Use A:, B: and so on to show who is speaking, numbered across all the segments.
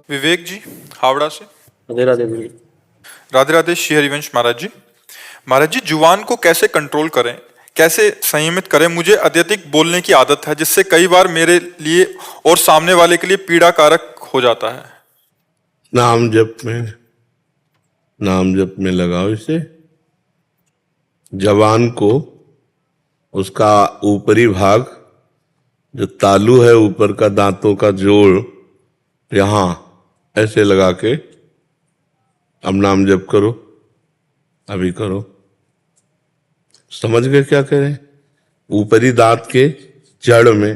A: विवेक जी, हावड़ा से।
B: राधे राधे गुरु।
A: राधे राधे श्री हरिवंश महाराज जी। महाराज जी, जुबान को कैसे कंट्रोल करें, कैसे संयमित करें? मुझे अत्यधिक बोलने की आदत है, जिससे कई बार मेरे लिए और सामने वाले के लिए पीड़ा कारक हो जाता है।
C: नाम जप में लगाओ इसे। जबान को, उसका ऊपरी भाग जो तालू है, ऊपर का दांतों का जोड़, यहां ऐसे लगा के अब नाम जप करो। अभी करो। समझ गए क्या कह रहे हैं? ऊपरी दांत के जड़ में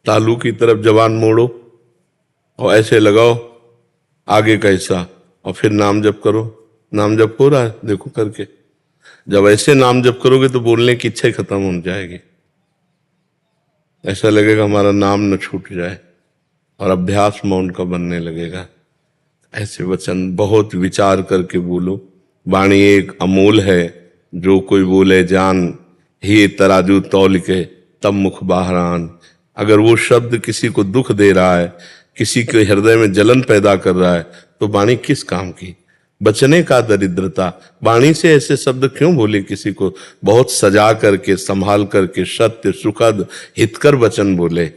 C: तालू की तरफ जबान मोड़ो और ऐसे लगाओ आगे का हिस्सा, और फिर नाम जप करो। नाम जप हो रहा है, देखो करके। जब ऐसे नाम जप करोगे तो बोलने की इच्छा ही खत्म हो जाएगी। ऐसा लगेगा हमारा नाम न छूट जाए, और अभ्यास मौन का बनने लगेगा। ऐसे वचन बहुत विचार करके बोलो। वाणी एक अमूल है, जो कोई बोले जान, ही तराजू तौल के तब मुख बाहरान। अगर वो शब्द किसी को दुख दे रहा है, किसी के हृदय में जलन पैदा कर रहा है, तो वाणी किस काम की? बचने का दरिद्रता। वाणी से ऐसे शब्द क्यों बोले? किसी को बहुत सजा करके, संभाल करके, सत्य, सुखद, हितकर वचन बोले।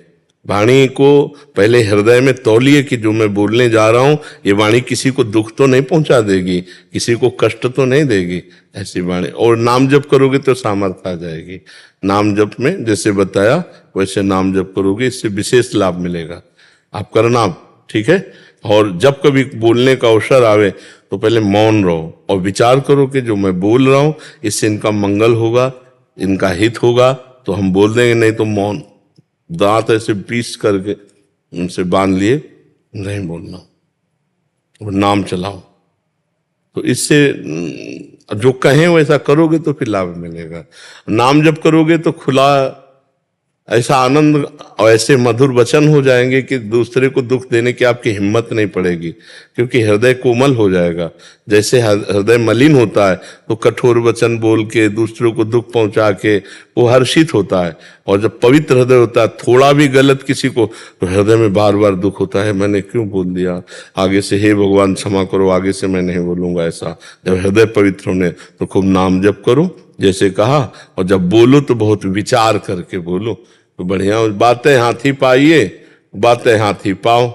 C: वाणी को पहले हृदय में तौलिए कि जो मैं बोलने जा रहा हूं, ये वाणी किसी को दुख तो नहीं पहुंचा देगी, किसी को कष्ट तो नहीं देगी। ऐसी वाणी। और नाम जप करोगे तो सामर्थ्य आ जाएगी। नाम जप में जैसे बताया वैसे नाम जप करोगे, इससे विशेष लाभ मिलेगा। आप करना, ठीक है? और जब कभी बोलने का अवसर आवे तो पहले मौन रहो और विचार करो कि जो मैं बोल रहा हूं इससे इनका मंगल होगा, इनका हित होगा, तो हम बोल देंगे। नहीं तो मौन, दांत ऐसे पीस करके उनसे बांध लिए, नहीं बोलना और नाम चलाओ। तो इससे जो कहें वैसा करोगे तो फिर लाभ मिलेगा। नाम जब करोगे तो खुला ऐसा आनंद और ऐसे मधुर वचन हो जाएंगे कि दूसरे को दुख देने की आपकी हिम्मत नहीं पड़ेगी, क्योंकि हृदय कोमल हो जाएगा। जैसे हृदय मलिन होता है तो कठोर वचन बोल के दूसरों को दुख पहुंचा के वो हर्षित होता है, और जब पवित्र हृदय होता है, थोड़ा भी गलत किसी को, तो हृदय में बार बार दुख होता है, मैंने क्यों बोल दिया, आगे से हे भगवान क्षमा करो, आगे से मैं नहीं बोलूंगा ऐसा। जब हृदय पवित्र होने तो खूब नाम जप करो जैसे कहा, और जब बोलो तो बहुत विचार करके बोलो, तो बढ़िया। बातें हाथी पाइए, बातें हाथी पाओ।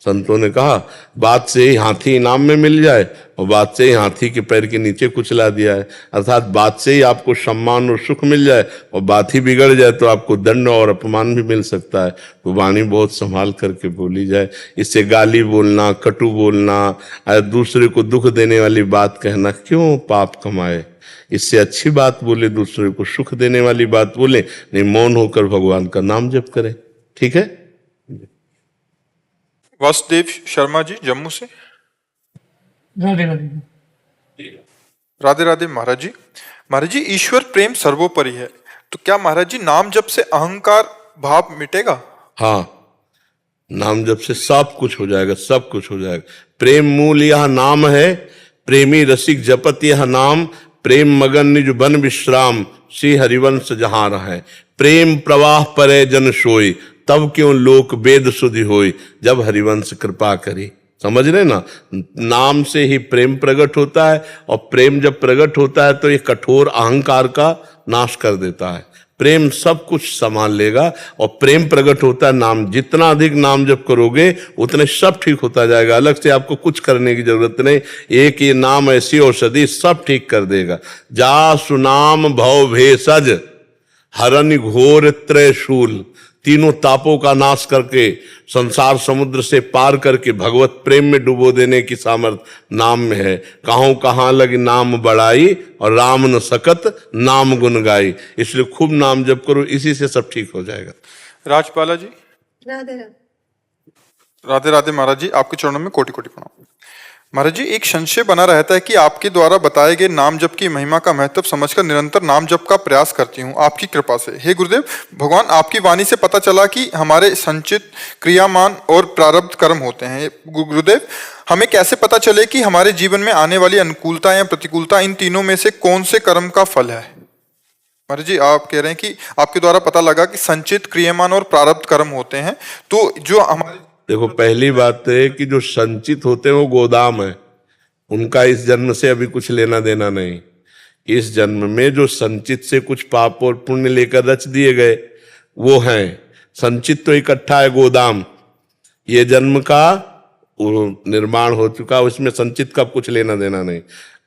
C: संतों ने कहा बात से ही हाथी इनाम में मिल जाए, और बात से ही हाथी के पैर के नीचे कुचला दिया है। अर्थात बात से ही आपको सम्मान और सुख मिल जाए, और बात ही बिगड़ जाए तो आपको दंड और अपमान भी मिल सकता है। तो वाणी बहुत संभाल करके बोली जाए। इससे गाली बोलना, कटु बोलना, दूसरे को दुख देने वाली बात कहना, क्यों पाप कमाए? इससे अच्छी बात बोले, दूसरे को सुख देने वाली बात बोले, नहीं मौन होकर भगवान का नाम जप करें। ठीक है?
A: वासुदेव शर्मा जी, जम्मू से।
D: राधे राधे।
A: राधे राधे महाराज जी। महाराज जी, ईश्वर प्रेम सर्वोपरि है, तो क्या महाराज जी नाम जप से अहंकार भाव मिटेगा?
C: हाँ, नाम जप से सब कुछ हो जाएगा, सब कुछ हो जाएगा। प्रेम मूल यह नाम है, प्रेमी रसिक जपत यह नाम, प्रेम मगन निज बन विश्राम, श्री हरिवंश जहां रहे। प्रेम प्रवाह परे जन सोई, तब क्यों लोक वेद सुधि होई, जब हरिवंश कृपा करी। समझ रहे ना? नाम से ही प्रेम प्रकट होता है, और प्रेम जब प्रकट होता है तो ये कठोर अहंकार का नाश कर देता है। प्रेम सब कुछ संभाल लेगा, और प्रेम प्रकट होता है नाम। जितना अधिक नाम जप करोगे उतने सब ठीक होता जाएगा। अलग से आपको कुछ करने की जरूरत नहीं। एक ये नाम ऐसी औषधि सब ठीक कर देगा। जा सुनाम भव भेषज, हरन घोर त्रयशूल। तीनों तापों का नाश करके, संसार समुद्र से पार करके भगवत प्रेम में डुबो देने की सामर्थ्य नाम में है। कहां कहां लगी नाम बढ़ाई, और राम न सकत नाम गुन गाई। इसलिए खूब नाम जप करो, इसी से सब ठीक हो जाएगा।
A: राजपाला जी।
E: राधे राधे।
A: राधे राधे महाराज जी, आपके चरणों में कोटि कोटि प्रणाम। महाराज जी, एक संशय बना रहता है कि आपके द्वारा बताए गए नाम जप की महिमा का महत्व समझकर निरंतर नाम जप का प्रयास करती हूँ, आपकी कृपा से। हे गुरुदेव भगवान, आपकी वाणी से पता चला कि हमारे संचित क्रियामान और प्रारब्ध कर्म होते हैं। गुरुदेव, हमें कैसे पता चले कि हमारे जीवन में आने वाली अनुकूलता या प्रतिकूलता, इन तीनों में से कौन से कर्म का फल है? महाराज जी, आप कह रहे हैं कि आपके द्वारा पता लगा कि संचित क्रियामान और प्रारब्ध कर्म होते हैं, तो जो हमारे
C: देखो, पहली बात तो है कि जो संचित होते हैं वो गोदाम है, उनका इस जन्म से अभी कुछ लेना देना नहीं। इस जन्म में जो संचित से कुछ पाप और पुण्य लेकर रच दिए गए वो हैं। संचित तो इकट्ठा है गोदाम, ये जन्म का वो निर्माण हो चुका, उसमें संचित का कुछ लेना देना नहीं।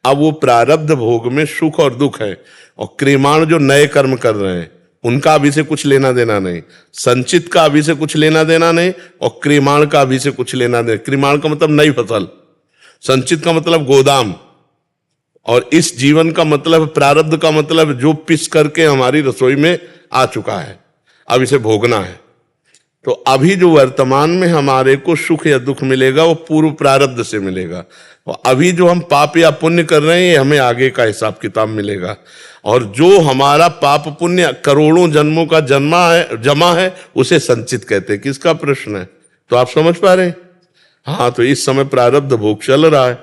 C: अब वो प्रारब्ध भोग में सुख और दुख है, और क्रियमाण जो नए कर्म कर रहे हैं उनका अभी से कुछ लेना देना नहीं। संचित का अभी से कुछ लेना देना नहीं, और क्रियमाण का अभी से कुछ लेना देना। क्रियमाण का मतलब नई फसल, संचित का मतलब गोदाम, और इस जीवन का मतलब प्रारब्ध का मतलब जो पिस करके हमारी रसोई में आ चुका है, अब इसे भोगना है। तो अभी जो वर्तमान में हमारे को सुख या दुख मिलेगा वो पूर्व प्रारब्ध से मिलेगा, और अभी जो हम पाप या पुण्य कर रहे हैं ये हमें आगे का हिसाब किताब मिलेगा। और जो हमारा पाप पुण्य करोड़ों जन्मों का जमा है उसे संचित कहते हैं। किसका प्रश्न है? तो आप समझ पा रहे हैं? हाँ, तो इस समय प्रारब्ध भोग चल रहा है।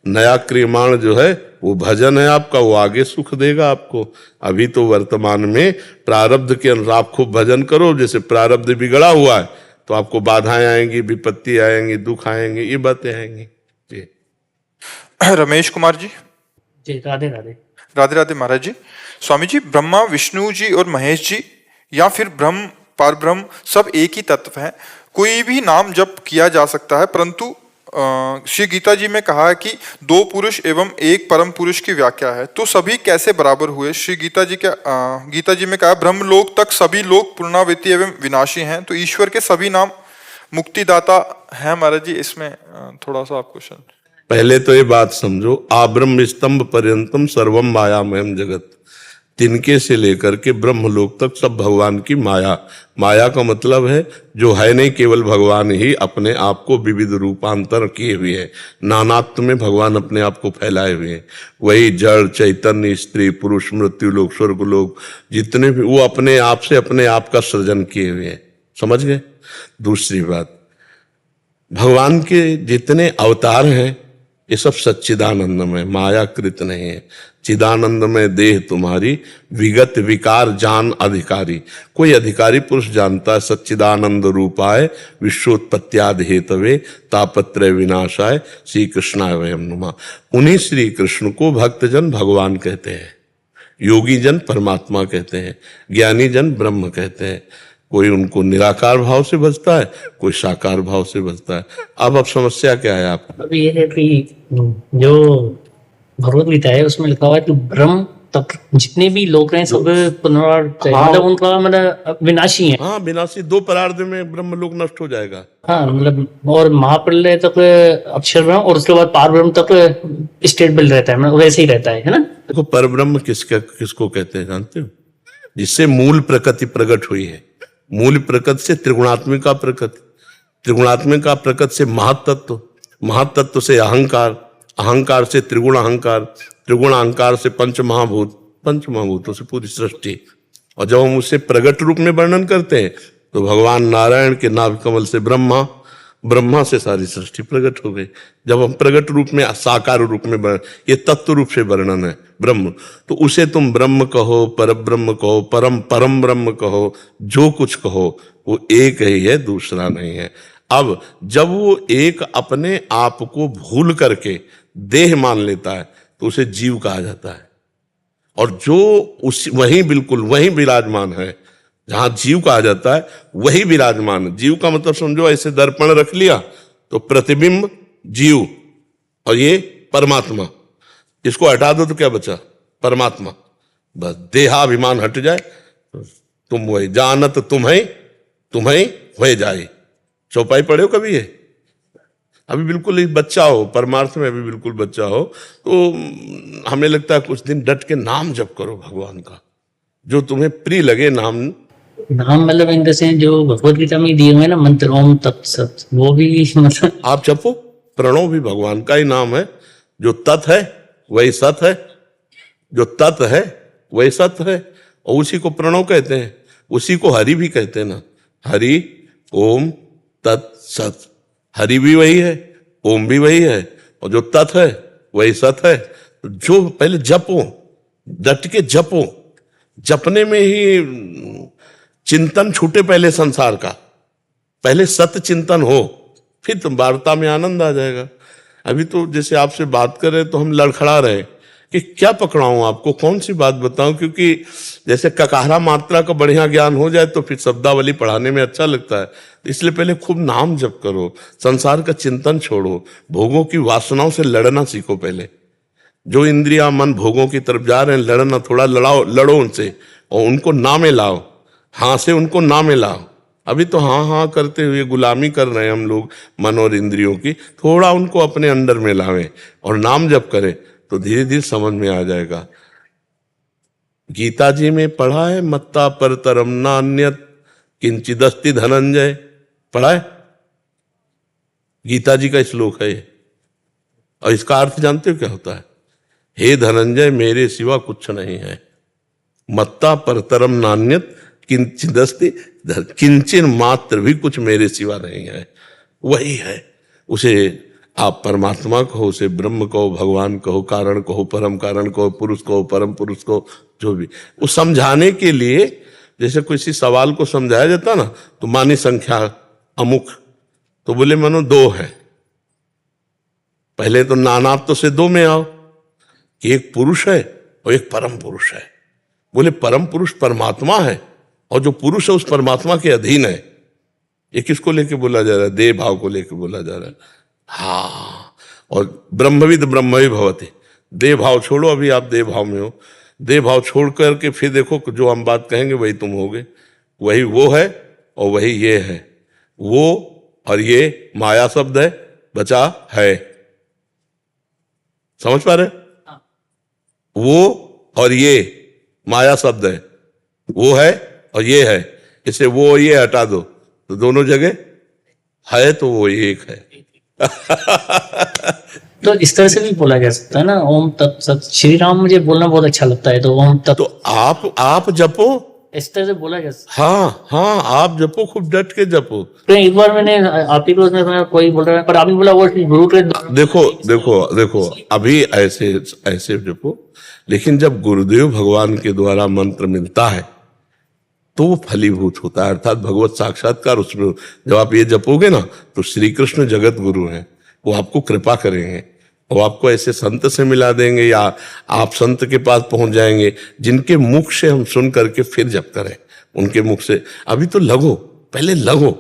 C: नया क्रियमाण जो है वो भजन है आपका, वो आगे सुख देगा आपको। अभी तो वर्तमान में प्रारब्ध के अनुसार आप खूब भजन करो। जैसे प्रारब्ध बिगड़ा हुआ है तो आपको बाधाएं आएंगी, विपत्ति आएंगी, दुख आएंगे, ये बातें आएंगी जी।
A: रमेश कुमार जी।
D: जी, राधे राधे।
A: राधे राधे महाराज जी। स्वामी जी, ब्रह्मा, विष्णु जी और महेश जी या फिर ब्रह्म, परब्रह्म सब एक ही तत्व है, कोई भी नाम जप किया जा सकता है, परंतु श्री गीता जी में कहा है कि दो पुरुष एवं एक परम पुरुष की व्याख्या है, तो सभी कैसे बराबर हुए? श्री गीता जी में कहा ब्रह्मलोक तक सभी लोग पुनरावृत्ति एवं विनाशी हैं, तो ईश्वर के सभी नाम मुक्तिदाता है महाराज जी। इसमें थोड़ा सा आप क्वेश्चन।
C: पहले तो ये बात समझो, आब्रह्म स्तंभ पर्यंतम सर्वम मायामयम जगत, तिनके से लेकर के ब्रह्मलोक तक सब भगवान की माया। माया का मतलब है जो है नहीं, केवल भगवान ही अपने आप को विविध रूपांतर किए हुए हैं। नानात्व में भगवान अपने आप को फैलाए हुए हैं। वही जड़, चैतन्य, स्त्री, पुरुष, मृत्यु लोक, स्वर्ग लोक, जितने भी वो अपने आप से अपने आप का सृजन किए हुए हैं। समझ गए? दूसरी बात, भगवान के जितने अवतार हैं ये सब सच्चिदानंदमय, मायाकृत नहीं है। चिदानंद में देह तुम्हारी, विगत विकार जान अधिकारी। कोई अधिकारी पुरुष जानता है सच्चिदानंद रूपाय, विश्वोत्पत्त्यादि हेतवे, तापत्रय विनाशाय, श्री कृष्णाय वयम नुमा। उन्हीं श्री कृष्ण को भक्तजन भगवान कहते हैं, योगी जन परमात्मा कहते हैं, ज्ञानी जन ब्रह्म कहते हैं। कोई उनको निराकार भाव से भजता है, कोई साकार भाव से भजता है। अब समस्या क्या है आपको?
D: अब ये है कि जो भगवत गीता है उसमें लिखा हुआ है कि ब्रह्म तक जितने भी लोग हैं सब मतलब उनका मतलब विनाशी है।
C: हाँ, विनाशी। दो परार्ध में ब्रह्म लोक नष्ट हो जाएगा।
D: हाँ, मतलब और महाप्रलय तक अक्षर ब्रह्म और उसके बाद पार ब्रह्म तक स्टेबल रहता है, मतलब वैसे ही रहता है ना।
C: देखो, परब्रह्म किसको कहते हैं जानते हो? जिससे मूल प्रकृति प्रकट हुई है। मूल प्रकृति से त्रिगुणात्मिका प्रकृति, त्रिगुणात्मिका प्रकृति से महातत्व, महातत्व से अहंकार, अहंकार से त्रिगुण अहंकार, त्रिगुण अहंकार से पंच महाभूत, पंच महाभूतों से पूरी सृष्टि। और जब हम उसे प्रगट रूप में वर्णन करते हैं तो भगवान नारायण के नाभ कमल से ब्रह्मा, ब्रह्मा से सारी सृष्टि प्रकट हो गई। जब हम प्रगट रूप में, साकार रूप में, ये तत्व रूप से वर्णन है ब्रह्म, तो उसे तुम ब्रह्म कहो, पर ब्रह्म कहो, परम ब्रह्म कहो, जो कुछ कहो, वो एक ही है, दूसरा नहीं है। अब जब वो एक अपने आप को भूल करके देह मान लेता है तो उसे जीव कहा जाता है। और जो वही बिल्कुल वही विराजमान है, जहां जीव कहा जाता है वही विराजमान है। जीव का मतलब समझो, ऐसे दर्पण रख लिया तो प्रतिबिंब जीव और ये परमात्मा, इसको हटा दो तो क्या बचा? परमात्मा। बस देहाभिमान हट जाए तो तुम वही, जानत तुम्हें हो जाए। चौपाई पढ़े हो कभी? ये अभी बिल्कुल ही बच्चा हो, परमार्थ में अभी बिल्कुल बच्चा हो, तो हमें लगता है कुछ दिन डट के नाम जप करो भगवान का, जो तुम्हें प्रिय लगे। नाम
D: मतलब इन से जो भगवत गीता में दिए हुए ना मंत्र, ओम तत्सत, वो भी मतलब
C: आप जपो। प्रणव भी भगवान का ही नाम है। जो तत् है वही सत है, जो तत् है वही सत है, और उसी को प्रणव कहते हैं। उसी को हरि भी कहते हैं ना, हरि ओम तत्सत। हरि भी वही है, ओम भी वही है, और जो तत् है वही सत है। जो पहले जपो, डट के जपो। जपने में ही चिंतन छूटे पहले संसार का, पहले सत्य चिंतन हो, फिर तो वार्ता में आनंद आ जाएगा। अभी तो जैसे आपसे बात कर रहे तो हम लड़खड़ा रहे कि क्या पकड़ाऊं आपको, कौन सी बात बताऊं, क्योंकि जैसे ककारा मात्रा का बढ़िया ज्ञान हो जाए तो फिर शब्दावली पढ़ाने में अच्छा लगता है। इसलिए पहले खूब नाम जप करो, संसार का चिंतन छोड़ो, भोगों की वासनाओं से लड़ना सीखो। पहले जो इंद्रिया मन भोगों की तरफ जा रहे हैं, लड़ना, थोड़ा लड़ो उनसे और उनको ना में लाओ, हाँ से उनको ना में लाओ। अभी तो हाँ हाँ करते हुए गुलामी कर रहे हैं हम लोग मन और इंद्रियों की, थोड़ा उनको अपने अंडर में लावें और नाम जप करें तो धीरे धीरे समझ में आ जाएगा। गीता जी में पढ़ा है, मत्ता परतरम नान्यत किंचिदस्ति धनंजय, पढ़ा है, गीता जी का श्लोक है ये। और इसका अर्थ जानते हो क्या होता है? हे धनंजय, मेरे सिवा कुछ नहीं है। मत्ता परतरम नान्यत किंचिदस्ति, किंचन मात्र भी कुछ मेरे सिवा नहीं है। वही है, उसे आप परमात्मा कहो, उसे ब्रह्म कहो, भगवान कहो, कारण कहो, परम कारण कहो, पुरुष कहो, परम पुरुष कहो, जो भी। उस समझाने के लिए जैसे किसी सवाल को समझाया जाता ना, तो मानी संख्या अमुक, तो बोले मानो 2 है। पहले तो नानात्व से 2 में आओ, कि एक पुरुष है और एक परम पुरुष है। बोले परम पुरुष परमात्मा है और जो पुरुष है उस परमात्मा के अधीन है। ये किसको लेके बोला जा रहा है? देह भाव को लेके बोला जा रहा है। हाँ, और ब्रह्मविद ब्रह्मवि भवति, देह भाव छोड़ो, अभी आप देह भाव में हो, देह भाव छोड़ करके फिर देखो जो हम बात कहेंगे वही तुम होगे। वही वो है और वही ये है। वो और ये माया शब्द है, बचा है। समझ पा रहे? वो और ये माया शब्द है, वो है और ये है। इसे वो और ये हटा दो तो दोनों जगह है, तो वो एक है।
D: तो इस तरह से भी बोला जा सकता है ना, ओम तत्सत। श्री राम मुझे बोलना बहुत अच्छा लगता है, तो ओम तत्,
C: तो आप जपो,
D: इस तरह से बोला जा सकता
C: हाँ हाँ, आप जपो, खूब डट के जपो।
D: है। एक बार मैंने आप ही को उसमें सुना, कोई बोल रहा है, पर आपने बोला वो गुरु के
C: देखो देखो देखो, अभी ऐसे ऐसे जपो, लेकिन जब गुरुदेव भगवान के द्वारा मंत्र मिलता है तो वो फलीभूत होता है, अर्थात भगवत साक्षात्कार उसमें। जब आप ये जपोगे ना तो श्री कृष्ण जगत गुरु हैं, वो आपको कृपा करेंगे और आपको ऐसे संत से मिला देंगे, या आप संत के पास पहुंच जाएंगे जिनके मुख से हम सुन करके फिर जप करें, उनके मुख से। अभी तो लगो, पहले लगो,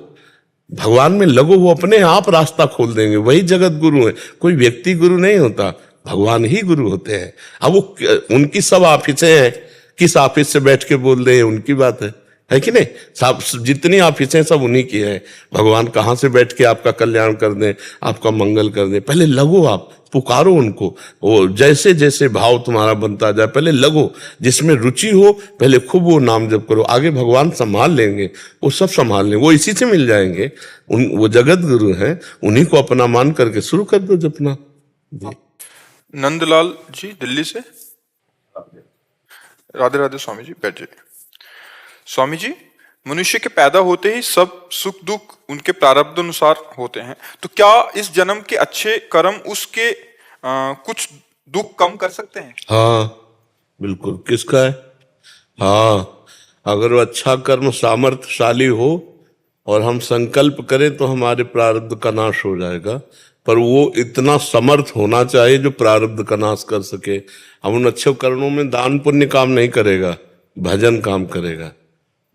C: भगवान में लगो, वो अपने आप रास्ता खोल देंगे। वही जगत गुरु है, कोई व्यक्ति गुरु नहीं होता, भगवान ही गुरु होते हैं। अब वो उनकी सब ऑफिसें हैं, किस ऑफिस से बैठ के बोल रहे हैं उनकी बात है कि नहीं? सब जितनी ऑफिसें सब उन्हीं की हैं। भगवान कहाँ से बैठ के आपका कल्याण कर दें, आपका मंगल कर दें। पहले लगो, आप पुकारो उनको, वो जैसे जैसे भाव तुम्हारा बनता जाए पहले लगो, जिसमें रुचि हो पहले खूब वो नाम जप करो, आगे भगवान संभाल लेंगे, वो सब संभाल लेंगे, वो इसी से मिल जाएंगे। वो जगत गुरु हैं, उन्हीं को अपना मान करके शुरू कर दो जपना।
A: नंदलाल जी दिल्ली से। राधे राधे स्वामी जी, बैठ जाइए। स्वामी जी, मनुष्य के पैदा होते ही सब सुख दुख उनके प्रारब्ध अनुसार होते हैं, तो क्या इस जन्म के अच्छे कर्म उसके कुछ दुख कम कर सकते हैं?
C: हाँ बिल्कुल। किसका है? हाँ, अगर वो अच्छा कर्म सामर्थ्यशाली हो और हम संकल्प करें तो हमारे प्रारब्ध का नाश हो जाएगा, पर वो इतना समर्थ होना चाहिए जो प्रारब्ध का नाश कर सके। हम उन अच्छे कर्मों में दान पुण्य काम नहीं करेगा, भजन काम करेगा।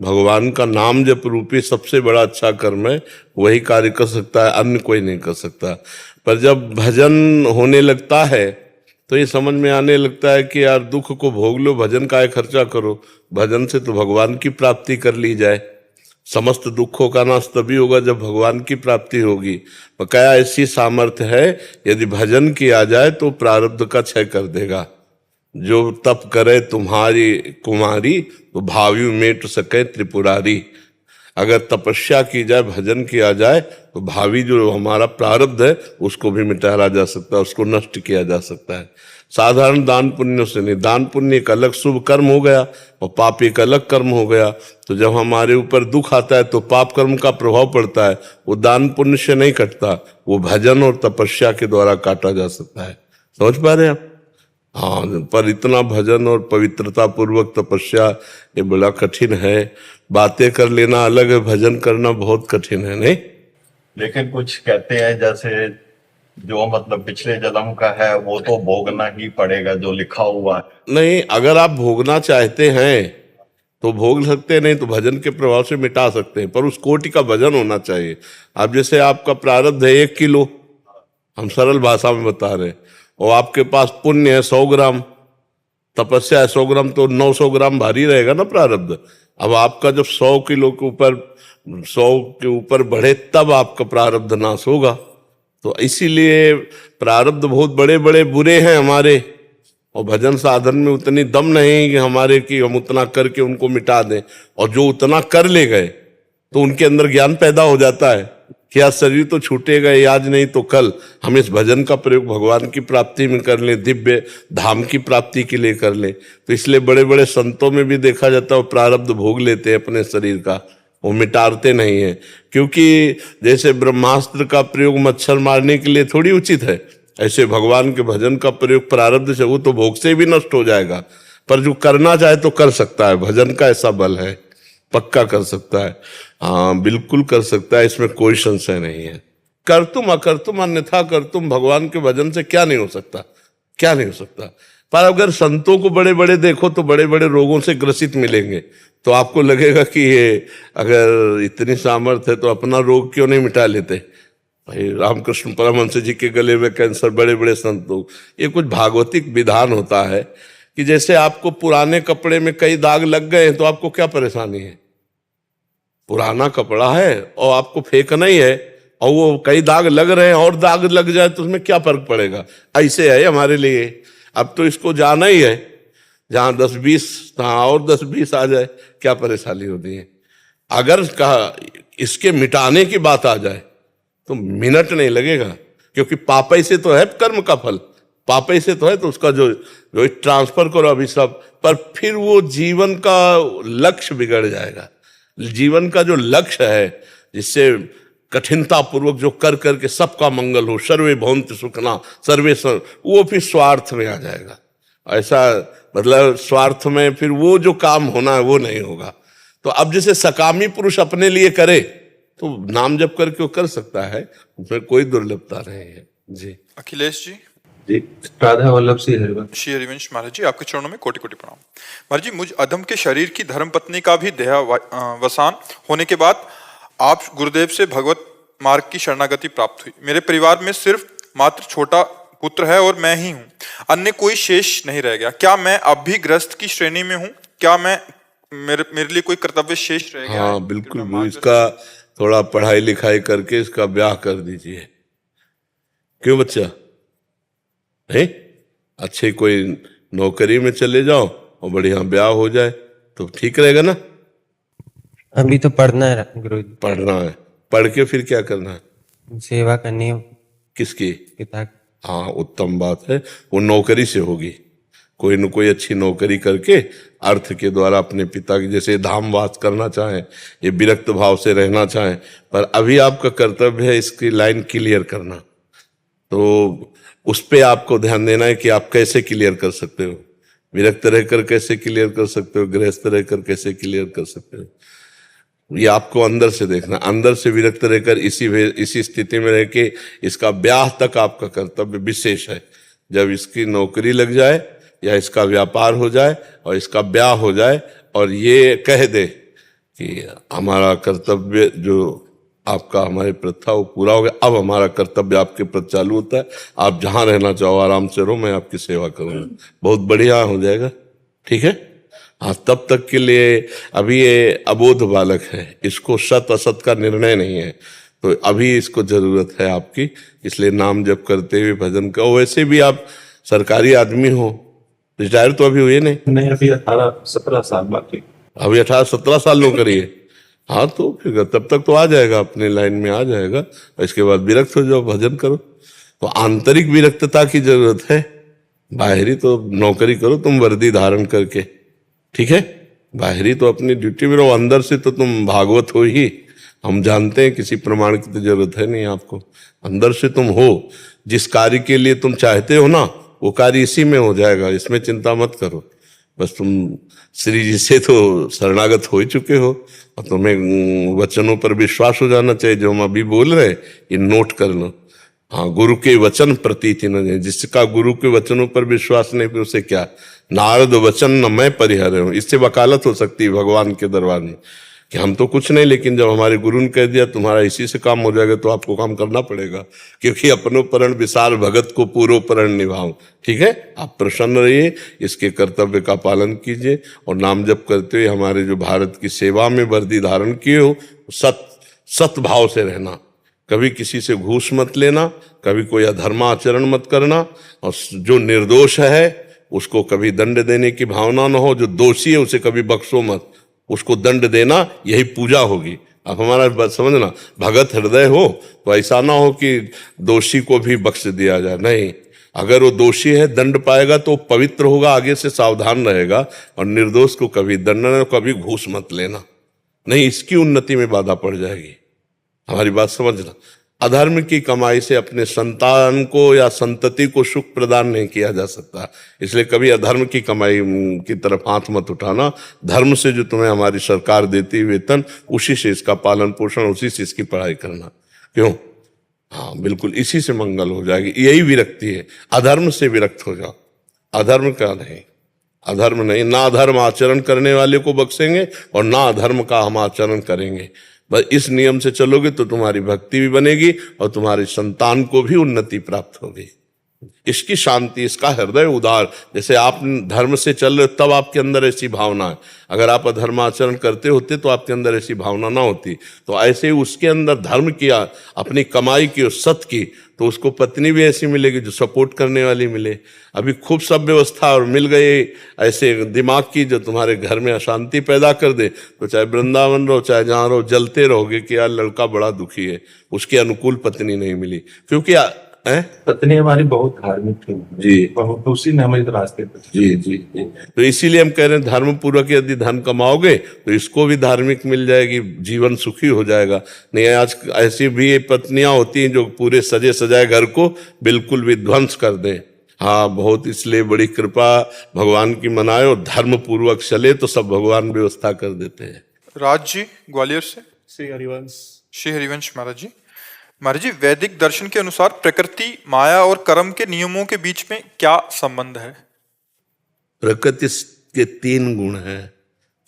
C: भगवान का नाम जप रूपी सबसे बड़ा अच्छा कर्म है, वही कार्य कर सकता है, अन्य कोई नहीं कर सकता। पर जब भजन होने लगता है तो ये समझ में आने लगता है कि यार दुख को भोग लो, भजन का खर्चा करो, भजन से तो भगवान की प्राप्ति कर ली जाए। समस्त दुखों का नाश तभी होगा जब भगवान की प्राप्ति होगी। बकाया ऐसी सामर्थ्य है, यदि भजन किया जाए तो प्रारब्ध का क्षय कर देगा। जो तप करे तुम्हारी कुमारी, तो भावी मेट सके त्रिपुरारी। अगर तपस्या की जाए, भजन किया जाए, तो भावी जो हमारा प्रारब्ध है उसको भी मिटाया जा सकता है, उसको नष्ट किया जा सकता है। साधारण दान पुण्य से नहीं, दान पुण्य एक अलग शुभ कर्म हो गया और पाप एक अलग कर्म हो गया। तो जब हमारे ऊपर दुख आता है तो पाप कर्म का प्रभाव पड़ता है, वो दान पुण्य से नहीं कटता, वो भजन और तपस्या के द्वारा काटा जा सकता है। समझ पा रहे हैं आप? हाँ, पर इतना भजन और पवित्रता पूर्वक तपस्या ये बड़ा कठिन है। बातें कर लेना अलग है, भजन करना बहुत कठिन है, नहीं?
B: लेकिन कुछ कहते हैं जैसे जो मतलब पिछले जन्म का है वो तो भोगना ही पड़ेगा जो लिखा हुआ है।
C: नहीं, अगर आप भोगना चाहते हैं तो भोग सकते हैं, नहीं तो भजन के प्रभाव से मिटा सकते हैं, पर उस कोटि का भजन होना चाहिए। अब जैसे आपका प्रारब्ध है 1 किलो, हम सरल भाषा में बता रहे हैं, और आपके पास पुण्य है 100 ग्राम, तपस्या है 100 ग्राम, तो 900 ग्राम भारी रहेगा ना प्रारब्ध। अब आपका जब 100 किलो के ऊपर 100 के ऊपर बढ़े तब आपका प्रारब्ध नाश होगा। तो इसीलिए प्रारब्ध बहुत बड़े बड़े बुरे हैं हमारे, और भजन साधन में उतनी दम नहीं कि हमारे कि हम उतना करके उनको मिटा दें। और जो उतना कर ले गए तो उनके अंदर ज्ञान पैदा हो जाता है कि आज शरीर तो छूटेगा ही, आज नहीं तो कल हम इस भजन का प्रयोग भगवान की प्राप्ति में कर लें, दिव्य धाम की प्राप्ति के लिए कर लें। तो इसलिए बड़े बड़े संतों में भी देखा जाता है वो प्रारब्ध भोग लेते हैं अपने शरीर का, वो मिटाते नहीं है। क्योंकि जैसे ब्रह्मास्त्र का प्रयोग मच्छर मारने के लिए थोड़ी उचित है, ऐसे भगवान के भजन का प्रयोग प्रारब्ध से, वो तो भोग से भी नष्ट हो जाएगा, पर जो करना चाहे तो कर सकता है। भजन का ऐसा बल है, पक्का कर सकता है, हाँ बिल्कुल कर सकता है, इसमें कोई संशय नहीं है। कर तुम अकर तुम अन्यथा कर तुम, भगवान के भजन से क्या नहीं हो सकता, क्या नहीं हो सकता। पर अगर संतों को बड़े बड़े देखो तो बड़े बड़े रोगों से ग्रसित मिलेंगे, तो आपको लगेगा कि ये अगर इतनी सामर्थ्य है तो अपना रोग क्यों नहीं मिटा लेते। भाई रामकृष्ण परमहंस जी के गले में कैंसर, बड़े बड़े संतों, ये कुछ भागवतिक विधान होता है कि जैसे आपको पुराने कपड़े में कई दाग लग गए तो आपको क्या परेशानी है। पुराना कपड़ा है और आपको फेंकना ही है, और वो कई दाग लग रहे हैं और दाग लग जाए तो उसमें क्या फर्क पड़ेगा। ऐसे है हमारे लिए, अब तो इसको जाना ही है, जहां 10-20 तहाँ और 10-20 आ जाए क्या परेशानी होती है। अगर कहा इसके मिटाने की बात आ जाए तो मिनट नहीं लगेगा, क्योंकि पापई से तो है कर्म का फल, पापई से तो है, तो उसका जो जो ट्रांसफर करो अभी सब, पर फिर वो जीवन का लक्ष्य बिगड़ जाएगा। जीवन का जो लक्ष्य है, जिससे कठिनता पूर्वक जो कर करके सबका मंगल हो, सर्वे भवन्तु सुखिनः सर्वे वो फिर स्वार्थ में आ जाएगा। ऐसा मतलब स्वार्थ में फिर वो जो काम होना है वो नहीं होगा। तो अब जैसे सकामी पुरुष अपने लिए करे तो नाम जप करके वो कर सकता है, उसमें कोई दुर्लभता नहीं है जी।
A: अखिलेश जी।
E: जी, राधा वल्लभ सिंह हरिवंश।
A: श्री हरिवंश महाराज जी, आपके चरणों में कोटि कोटि प्रणाम। महाराज जी, मुझ अधम के शरीर की धर्मपत्नी का भी देहावसान होने के बाद आप गुरुदेव से भगवत मार्ग की शरणागति प्राप्त हुई। मेरे परिवार में सिर्फ मात्र छोटा पुत्र है और मैं ही हूँ, अन्य कोई शेष नहीं रह गया। क्या मैं अब भी गृहस्थ की श्रेणी में हूँ? क्या मैं मेरे लिए कोई कर्तव्य शेष रह गया?
C: हाँ बिल्कुल, इसका थोड़ा पढ़ाई लिखाई करके इसका ब्याह कर दीजिए। क्यों बच्चा है, अच्छे कोई नौकरी में चले जाओ और बढ़िया ब्याह हो जाए तो ठीक रहेगा ना।
E: अभी तो पढ़ना है गुरुजी।
C: पढ़ना है, पढ़ के फिर क्या करना है?
E: सेवा करनी है
C: किसकी?
E: पिता की।
C: हाँ उत्तम बात है, वो नौकरी से होगी, कोई न कोई अच्छी नौकरी करके अर्थ के द्वारा अपने पिता की जैसे धामवास करना चाहें, ये विरक्त भाव से रहना चाहें। पर अभी आपका कर्तव्य है इसकी लाइन क्लियर करना, तो उस पे आपको ध्यान देना है कि आप कैसे क्लियर कर सकते हो, विरक्त रहकर कैसे क्लियर कर सकते हो, गृहस्थ रहकर कैसे क्लियर कर सकते हो। ये आपको अंदर से देखना, अंदर से विरक्त रहकर इसी स्थिति में रह के इसका ब्याह तक आपका कर्तव्य विशेष है। जब इसकी नौकरी लग जाए या इसका व्यापार हो जाए और इसका ब्याह हो जाए और ये कह दे कि हमारा कर्तव्य जो आपका हमारे प्रथा वो पूरा हो गया, अब हमारा कर्तव्य आपके प्रति चालू होता है, आप जहां रहना चाहो आराम से रहो, मैं आपकी सेवा करूंगा, बहुत बढ़िया हो जाएगा। ठीक है, हाँ तब तक के लिए अभी ये अबोध बालक है, इसको सत असत का निर्णय नहीं है, तो अभी इसको जरूरत है आपकी, इसलिए नाम जप करते हुए भजन का। वैसे भी आप सरकारी आदमी हो, रिटायर तो अभी हुए नहीं?
E: अभी 18-17 साल बाकी।
C: अभी 18-17 साल नौकरी है, हाँ तो फिर तब तक तो आ जाएगा, अपने लाइन में आ जाएगा। इसके बाद विरक्त हो जाओ, भजन करो। तो आंतरिक विरक्तता की जरूरत है, बाहरी तो नौकरी करो तुम वर्दी धारण करके, ठीक है, बाहरी तो अपनी ड्यूटी में रहो, अंदर से तो तुम भागवत हो ही, हम जानते हैं, किसी प्रमाण की तो जरूरत है नहीं आपको। अंदर से तुम हो, जिस कार्य के लिए तुम चाहते हो ना वो कार्य इसी में हो जाएगा, इसमें चिंता मत करो। बस तुम श्री जी से तो शरणागत हो ही चुके हो और तुम्हें वचनों पर विश्वास हो जाना चाहिए। जो हम अभी बोल रहे हैं ये नोट कर लो। हाँ, गुरु के वचन प्रतीति न जाए। जिसका गुरु के वचनों पर विश्वास नहीं, फिर उसे क्या? नारद वचन न मैं परिहर हूं, इससे वकालत हो सकती है भगवान के दरबार में कि हम तो कुछ नहीं, लेकिन जब हमारे गुरु ने कह दिया तुम्हारा इसी से काम हो जाएगा तो आपको काम करना पड़ेगा, क्योंकि अपनोपरण विसार भगत को पूर्वपरण निभाऊं। ठीक है, आप प्रसन्न रहिए, इसके कर्तव्य का पालन कीजिए और नाम जप करते हुए हमारे जो भारत की सेवा में वर्दी धारण किए हो, सत भाव से रहना। कभी किसी से घूस मत लेना, कभी कोई अधर्माचरण मत करना, और जो निर्दोष है उसको कभी दंड देने की भावना न हो, जो दोषी है उसे कभी बख्शो मत, उसको दंड देना, यही पूजा होगी। अब हमारा बात समझना, भगत हृदय हो तो ऐसा ना हो कि दोषी को भी बख्श दिया जाए, नहीं। अगर वो दोषी है दंड पाएगा तो पवित्र होगा, आगे से सावधान रहेगा, और निर्दोष को कभी दंड न, कभी घूस मत लेना, नहीं इसकी उन्नति में बाधा पड़ जाएगी। हमारी बात समझना। अधर्म की कमाई से अपने संतान को या संतति को सुख प्रदान नहीं किया जा सकता, इसलिए कभी अधर्म की कमाई की तरफ हाथ मत उठाना। धर्म से जो तुम्हें हमारी सरकार देती है वेतन, उसी से इसका पालन पोषण, उसी से इसकी पढ़ाई करना। क्यों? हाँ बिल्कुल, इसी से मंगल हो जाएगी। यही विरक्ति है, अधर्म से विरक्त हो जाओ, अधर्म का नहीं, अधर्म नहीं। ना अधर्म आचरण करने वाले को बख्शेंगे और ना अधर्म का हम आचरण करेंगे। बस इस नियम से चलोगे तो तुम्हारी भक्ति भी बनेगी और तुम्हारी संतान को भी उन्नति प्राप्त होगी। इसकी शांति, इसका हृदय उदार। जैसे आप धर्म से चल रहे हो तब आपके अंदर ऐसी भावना है, अगर आप अधर्माचरण करते होते तो आपके अंदर ऐसी भावना ना होती। तो ऐसे ही उसके अंदर धर्म किया, अपनी कमाई की और सत की, तो उसको पत्नी भी ऐसी मिलेगी जो सपोर्ट करने वाली मिले। अभी खूब सब व्यवस्था और मिल गए ऐसे दिमाग की जो तुम्हारे घर में अशांति पैदा कर दे, तो चाहे वृंदावन रहो चाहे जहाँ रहो, जलते रहोगे कि यार लड़का बड़ा दुखी है, उसके अनुकूल पत्नी नहीं मिली। क्योंकि
E: पत्नी हमारी बहुत धार्मिक थी
C: जी,
E: बहुत, उसी ने हमें रास्ते पर।
C: जी जी जी। तो इसीलिए हम कह रहे हैं धर्म पूर्वक यदि धन कमाओगे तो इसको भी धार्मिक मिल जाएगी, जीवन सुखी हो जाएगा। नहीं, आज ऐसी भी पत्नियां होती हैं जो पूरे सजे सजाए घर को बिल्कुल विध्वंस कर दें। हाँ बहुत, इसलिए बड़ी कृपा भगवान की मनाए और धर्म पूर्वक चले तो सब भगवान व्यवस्था कर देते हैं।
A: राज जी ग्वालियर से।
F: श्री हरिवंश।
A: श्री हरिवंश महाराज जी। महाराज जी, वैदिक दर्शन के अनुसार प्रकृति, माया और कर्म के नियमों के बीच में क्या संबंध है?
C: प्रकृति के 3 गुण हैं,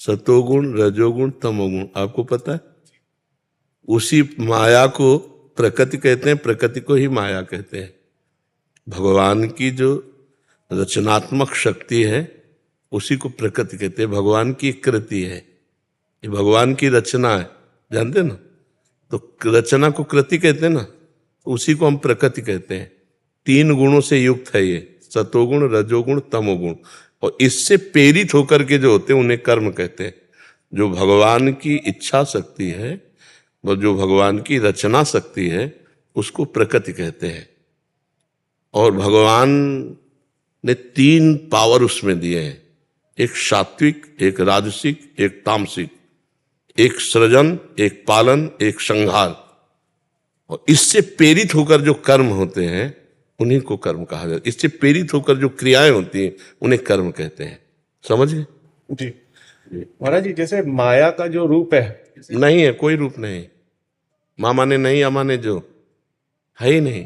C: सतोगुण, रजोगुण, तमोगुण। आपको पता है? उसी माया को प्रकृति कहते हैं, प्रकृति को ही माया कहते हैं। भगवान की जो रचनात्मक शक्ति है उसी को प्रकृति कहते हैं। भगवान की कृति है, ये भगवान की रचना है, जानते ना? तो रचना को कृति कहते हैं ना, तो उसी को हम प्रकृति कहते हैं। 3 गुणों से युक्त है ये, सतोगुण, रजोगुण, तमोगुण, और इससे प्रेरित होकर के जो होते हैं उन्हें कर्म कहते हैं। जो भगवान की इच्छा शक्ति है, वो जो भगवान की रचना शक्ति है, उसको प्रकृति कहते हैं। और भगवान ने 3 पावर उसमें दिए हैं, एक सात्विक, एक राजसिक, एक तामसिक, एक सृजन, एक पालन, एक संहार। और इससे प्रेरित होकर जो कर्म होते हैं उन्हीं को कर्म कहा जाता है। इससे प्रेरित होकर जो क्रियाएं होती हैं उन्हें कर्म कहते हैं। समझ गए?
F: जी महाराज जी, जैसे माया का जो रूप है,
C: नहीं है, कोई रूप नहीं। मामा ने नहीं, अमा ने जो है ही नहीं।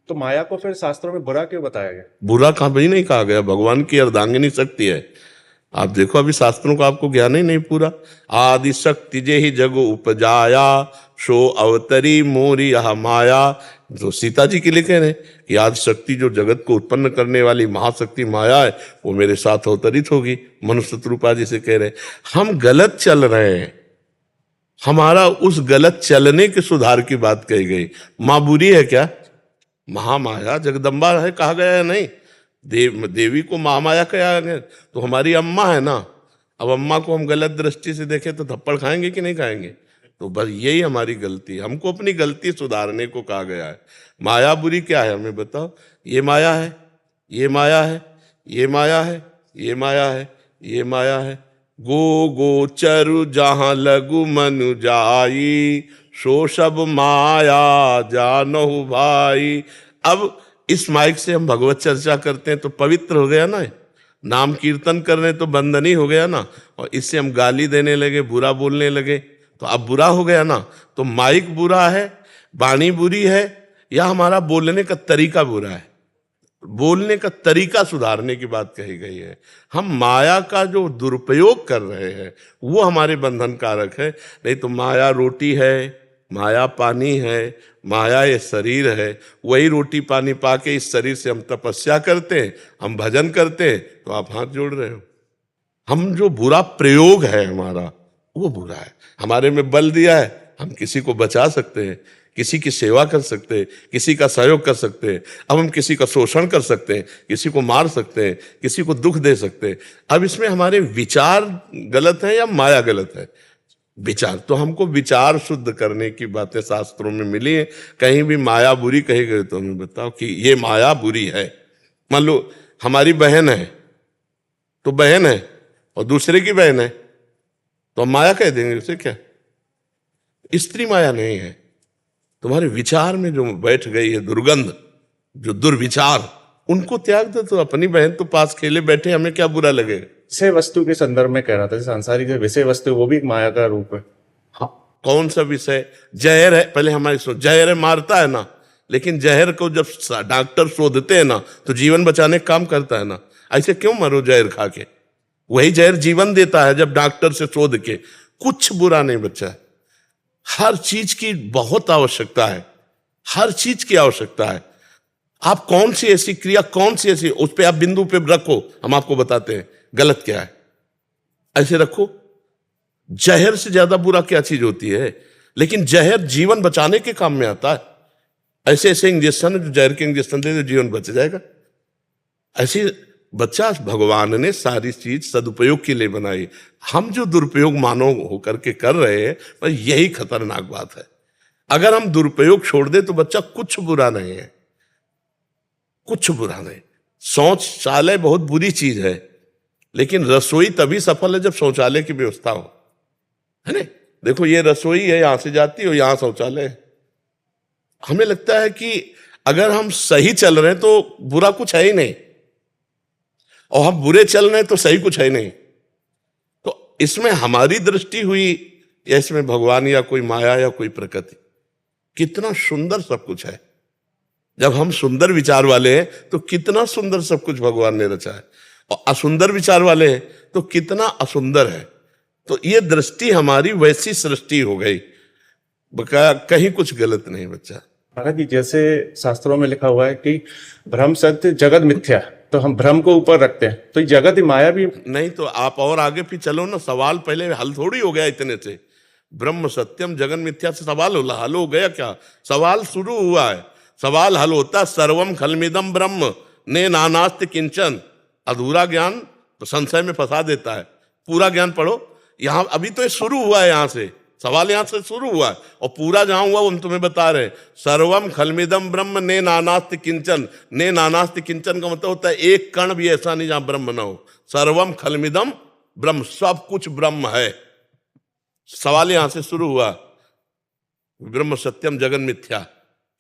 F: तो माया को फिर शास्त्रों में बुरा क्यों बताया गया?
C: बुरा कहाँ भी नहीं कहा गया, भगवान की अर्धांगिनी शक्ति है। आप देखो, अभी शास्त्रों का आपको ज्ञान ही नहीं पूरा। आदि शक्ति जे ही जगो उपजाया, सो अवतरी मोरी यह माया। जो सीता जी के लिए कह रहे हैं कि आदि शक्ति जो जगत को उत्पन्न करने वाली महाशक्ति माया है, वो मेरे साथ अवतरित होगी। मनुष्य रूपा जी से कह रहे हैं हम गलत चल रहे हैं, हमारा उस गलत चलने के सुधार की बात कही गई। माँ बुरी है क्या? महामाया जगदम्बा है कहा गया है? नहीं, देवी को महामाया कहा गया तो हमारी अम्मा है ना। अब अम्मा को हम गलत दृष्टि से देखें तो थप्पड़ खाएंगे कि नहीं खाएंगे? तो बस यही हमारी गलती है, हमको अपनी गलती सुधारने को कहा गया है। माया बुरी क्या है हमें बताओ? ये माया है, ये माया है, ये माया है, ये माया है, ये माया है। गो गोचरु जहां लघु मनु जाई, सो सब माया जानहु भाई। अब इस माइक से हम भगवत चर्चा करते हैं तो पवित्र हो गया ना, नाम कीर्तन कर रहे तो बंधन ही हो गया ना। और इससे हम गाली देने लगे, बुरा बोलने लगे, तो अब बुरा हो गया ना। तो माइक बुरा है, वाणी बुरी है, या हमारा बोलने का तरीका बुरा है? बोलने का तरीका सुधारने की बात कही गई है। हम माया का जो दुरुपयोग कर रहे हैं वो हमारे बंधन कारक है। नहीं तो माया रोटी है, माया पानी है, माया ये शरीर है। वही रोटी पानी पाके इस शरीर से हम तपस्या करते हैं, हम भजन करते हैं, तो आप हाथ जोड़ रहे हो। हम जो बुरा प्रयोग है हमारा वो बुरा है। हमारे में बल दिया है, हम किसी को बचा सकते हैं, किसी की सेवा कर सकते हैं, किसी का सहयोग कर सकते हैं। अब हम किसी का शोषण कर सकते हैं, किसी को मार सकते हैं, किसी को दुख दे सकते हैं। अब इसमें हमारे विचार गलत है या माया गलत है? विचार। तो हमको विचार शुद्ध करने की बातें शास्त्रों में मिली है। कहीं भी माया बुरी कही गई तो हमें बताओ कि ये माया बुरी है। मान लो हमारी बहन है तो बहन है, और दूसरे की बहन है तो हम माया कह देंगे उसे? क्या स्त्री माया नहीं है? तुम्हारे विचार में जो बैठ गई है दुर्गंध, जो दुर्विचार, उनको त्याग दो। तो अपनी बहन तो पास खेले बैठे, हमें क्या बुरा लगेगा?
F: विषय वस्तु के संदर्भ में कह रहा था, सांसारिक जो विषय वस्तु वो भी एक माया का रूप है।
C: हाँ, कौन सा विषय? जहर है, पहले हमारी सोच, जहर है मारता है ना, लेकिन जहर को जब डॉक्टर शोधते हैं ना तो जीवन बचाने का काम करता है ना। ऐसे क्यों मरो जहर खा के? वही जहर जीवन देता है जब डॉक्टर से शोध के। कुछ बुरा नहीं बच्चा। हर चीज की बहुत आवश्यकता है, हर चीज की आवश्यकता है। आप कौन सी ऐसी क्रिया, कौन सी ऐसी, उस पे आप बिंदु पे रखो, हम आपको बताते हैं गलत क्या है। ऐसे रखो। जहर से ज्यादा बुरा क्या चीज होती है? लेकिन जहर जीवन बचाने के काम में आता है। ऐसे ऐसे इंजेक्शन है जो जहर के इंजेक्शन दे दो जीवन बच जाएगा। ऐसे बच्चा, भगवान ने सारी चीज सदुपयोग के लिए बनाई। हम जो दुरुपयोग मानव होकर के कर रहे हैं, पर यही खतरनाक बात है। अगर हम दुरुपयोग छोड़ दे तो बच्चा कुछ बुरा नहीं है, कुछ बुरा नहीं। शौचालय बहुत बुरी चीज है, लेकिन रसोई तभी सफल है जब शौचालय की व्यवस्था हो, है ना? देखो ये रसोई है, यहां से जाती हो, यहां शौचालय है। हमें लगता है कि अगर हम सही चल रहे हैं तो बुरा कुछ है ही नहीं, और हम बुरे चल रहे हैं तो सही कुछ है नहीं। तो इसमें हमारी दृष्टि हुई या इसमें भगवान या कोई माया या कोई प्रकृति? कितना सुंदर सब कुछ है। जब हम सुंदर विचार वाले हैं तो कितना सुंदर सब कुछ भगवान ने रचा है, और असुंदर विचार वाले हैं तो कितना असुंदर है। तो ये दृष्टि हमारी वैसी सृष्टि हो गई, बकाया कहीं कुछ गलत नहीं बच्चा।
F: महाराज जी, जैसे शास्त्रों में लिखा हुआ है कि ब्रह्म सत्य जगत मिथ्या, तो हम भ्रम को ऊपर रखते हैं, तो ये जगत ही माया भी
C: नहीं। तो आप और आगे भी चलो ना, सवाल पहले हल थोड़ी हो गया इतने से। ब्रह्म सत्यम जगन मिथ्या से सवाल हल हो गया क्या? सवाल शुरू हुआ है, सवाल हल होता सर्वम खलमिदम ब्रह्म ने नानास्ति किंचन। अधूरा ज्ञान तो संशय में फंसा देता है, पूरा ज्ञान पढ़ो। यहां अभी तो ये शुरू हुआ है, यहां से सवाल यहां से शुरू हुआ है, और पूरा जहां हुआ वो हम तुम्हें बता रहे हैं। सर्वम खलमिदम ब्रह्म ने नानास्ति किंचन। ने नानास्ति किंचन का मतलब होता है एक कण भी ऐसा नहीं जहां ब्रह्म ना हो। सर्वम खलमिदम ब्रह्म, सब कुछ ब्रह्म है। सवाल यहां से शुरू हुआ, ब्रह्म सत्यम जगन मिथ्या।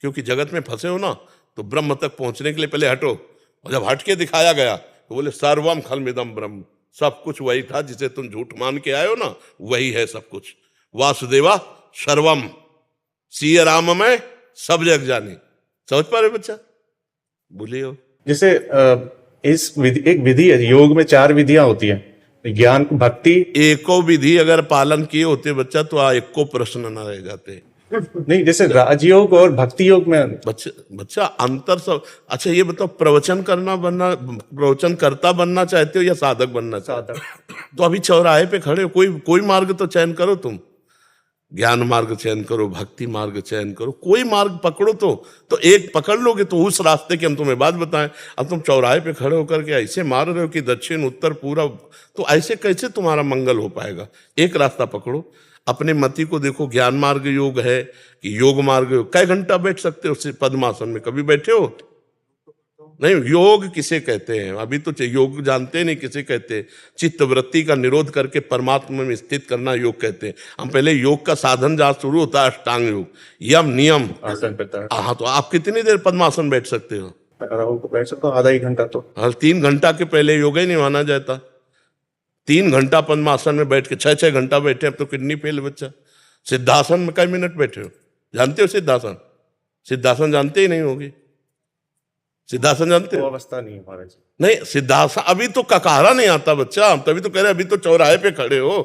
C: क्योंकि जगत में फंसे हो ना, तो ब्रह्म तक पहुंचने के लिए पहले हटो, और जब हट के दिखाया गया तो बोले सर्वम खलमिदम ब्रह्म, सब कुछ वही था जिसे तुम झूठ मान के आए हो ना, वही है सब कुछ। वासुदेवा सर्वम, सिय राम में सब जग जानी। समझ पा रहे बच्चा? बोलिए।
F: जैसे इस विधि, एक विधि है, योग में 4 विधियां होती है, ज्ञान, भक्ति।
C: एको विधि अगर पालन किए होते बच्चा तो एको प्रश्न न रह जाते।
F: नहीं, जैसे राजयोग और भक्ति योग में
C: बच्चा अंतर सब। अच्छा ये बताओ, प्रवचन करता बनना चाहते हो या साधक बनना चाहते हो? तो अभी चौराहे पे खड़े हो, कोई मार्ग तो चयन करो तुम। ज्ञान मार्ग चयन करो, भक्ति मार्ग चयन करो, कोई मार्ग पकड़ो। तो एक पकड़ लोगे तो उस रास्ते की हम तुम्हें बात बताएं। अब तुम चौराहे पे खड़े होकर के ऐसे मार रहे हो कि दक्षिण उत्तर पूरब, तो ऐसे कैसे तुम्हारा मंगल हो पाएगा? एक रास्ता पकड़ो, अपने मति को देखो। ज्ञान मार्ग योग है कि योग मार्ग योग? कई घंटा बैठ सकते हो उससे पद्मासन में? कभी बैठे हो? नहीं। योग किसे कहते हैं? अभी तो योग जानते नहीं किसे कहते हैं। चित्त वृत्ति का निरोध करके परमात्मा में स्थित करना योग कहते हैं। हम पहले योग का साधन जहां शुरू होता है अष्टांग योग, यम नियम
F: आसन पे।
C: हाँ, तो आप कितनी देर पद्मासन बैठ सकते हो?
F: राहुल को बैठ सकता हूँ आधा एक घंटा तो।
C: हर 3 घंटा के पहले योगा ही नहीं माना जाता। 3 घंटा पद्मासन में बैठ के 6-6 घंटा बैठे, अब तो किडनी फेल बच्चा। सिद्धासन में कई मिनट बैठे हो? जानते हो सिद्धासन? सिद्धासन जानते ही नहीं होगी। सिद्धासन जानते
F: वो
C: हो?
F: अवस्था नहीं है महाराज।
C: नहीं, सिद्धासन अभी तो ककारा नहीं आता बच्चा, हम तभी तो कह रहे अभी तो चौराहे पे खड़े हो।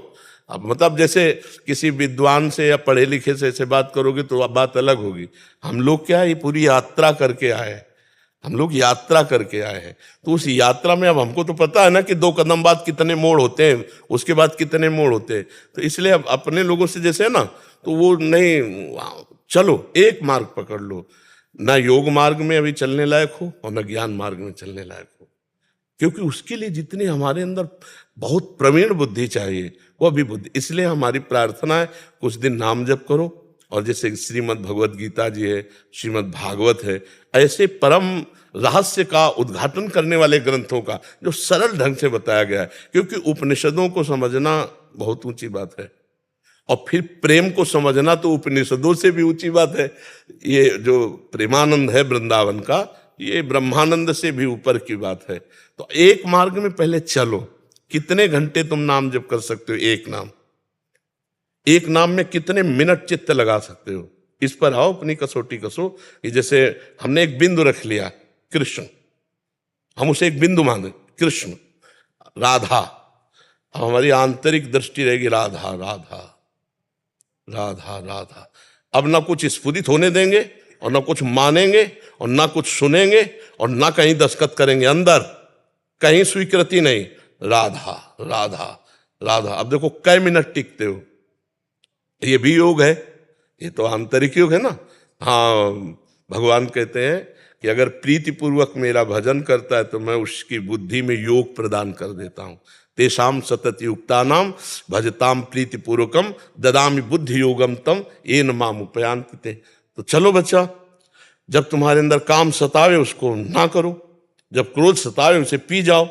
C: अब मतलब जैसे किसी विद्वान से या पढ़े लिखे से ऐसे बात करोगे तो अब बात अलग होगी। हम लोग क्या है, ये पूरी यात्रा करके आए हैं, हम लोग यात्रा करके आए हैं। तो उस यात्रा में अब हमको तो पता है ना कि 2 कदम बाद कितने मोड़ होते हैं, उसके बाद कितने मोड़ होते हैं। तो इसलिए अब अपने लोगों से जैसे है ना, तो वो नहीं, चलो एक मार्ग पकड़ लो, ना योग मार्ग में अभी चलने लायक हो और ना ज्ञान मार्ग में चलने लायक हो, क्योंकि उसके लिए जितनी हमारे अंदर बहुत प्रवीण बुद्धि चाहिए वो भी बुद्धि। इसलिए हमारी प्रार्थना है कुछ दिन नाम जप करो, और जैसे श्रीमद् भगवत गीता जी है, श्रीमद् भागवत है, ऐसे परम रहस्य का उद्घाटन करने वाले ग्रंथों का जो सरल ढंग से बताया गया है। क्योंकि उपनिषदों को समझना बहुत ऊंची बात है, और फिर प्रेम को समझना तो उपनिषदों से भी ऊंची बात है। ये जो प्रेमानंद है वृंदावन का, ये ब्रह्मानंद से भी ऊपर की बात है। तो एक मार्ग में पहले चलो। कितने घंटे तुम नाम जप कर सकते हो? एक नाम में कितने मिनट चित्त लगा सकते हो? इस पर आओ, अपनी कसौटी कसो। कि जैसे हमने एक बिंदु रख लिया, कृष्ण, हम उसे एक बिंदु माने, कृष्ण, राधा। अब हमारी आंतरिक दृष्टि रहेगी राधा राधा राधा राधा। अब ना कुछ स्फुरित होने देंगे, और ना कुछ मानेंगे, और ना कुछ सुनेंगे, और ना कहीं दस्तखत करेंगे, अंदर कहीं स्वीकृति नहीं, राधा राधा राधा। अब देखो कई मिनट टिकते हो। ये भी योग है, ये तो आंतरिक योग है ना। हाँ, भगवान कहते हैं कि अगर प्रीति पूर्वक मेरा भजन करता है तो मैं उसकी बुद्धि में योग प्रदान कर देता हूं। तेषाम सतत युक्तानाम भजताम प्रीति पूर्वकम ददामि बुद्धि योगम तम येन माम उपयान्ति ते। तो चलो बच्चा, जब तुम्हारे अंदर काम सतावे उसको ना करो, जब क्रोध सतावे उसे पी जाओ,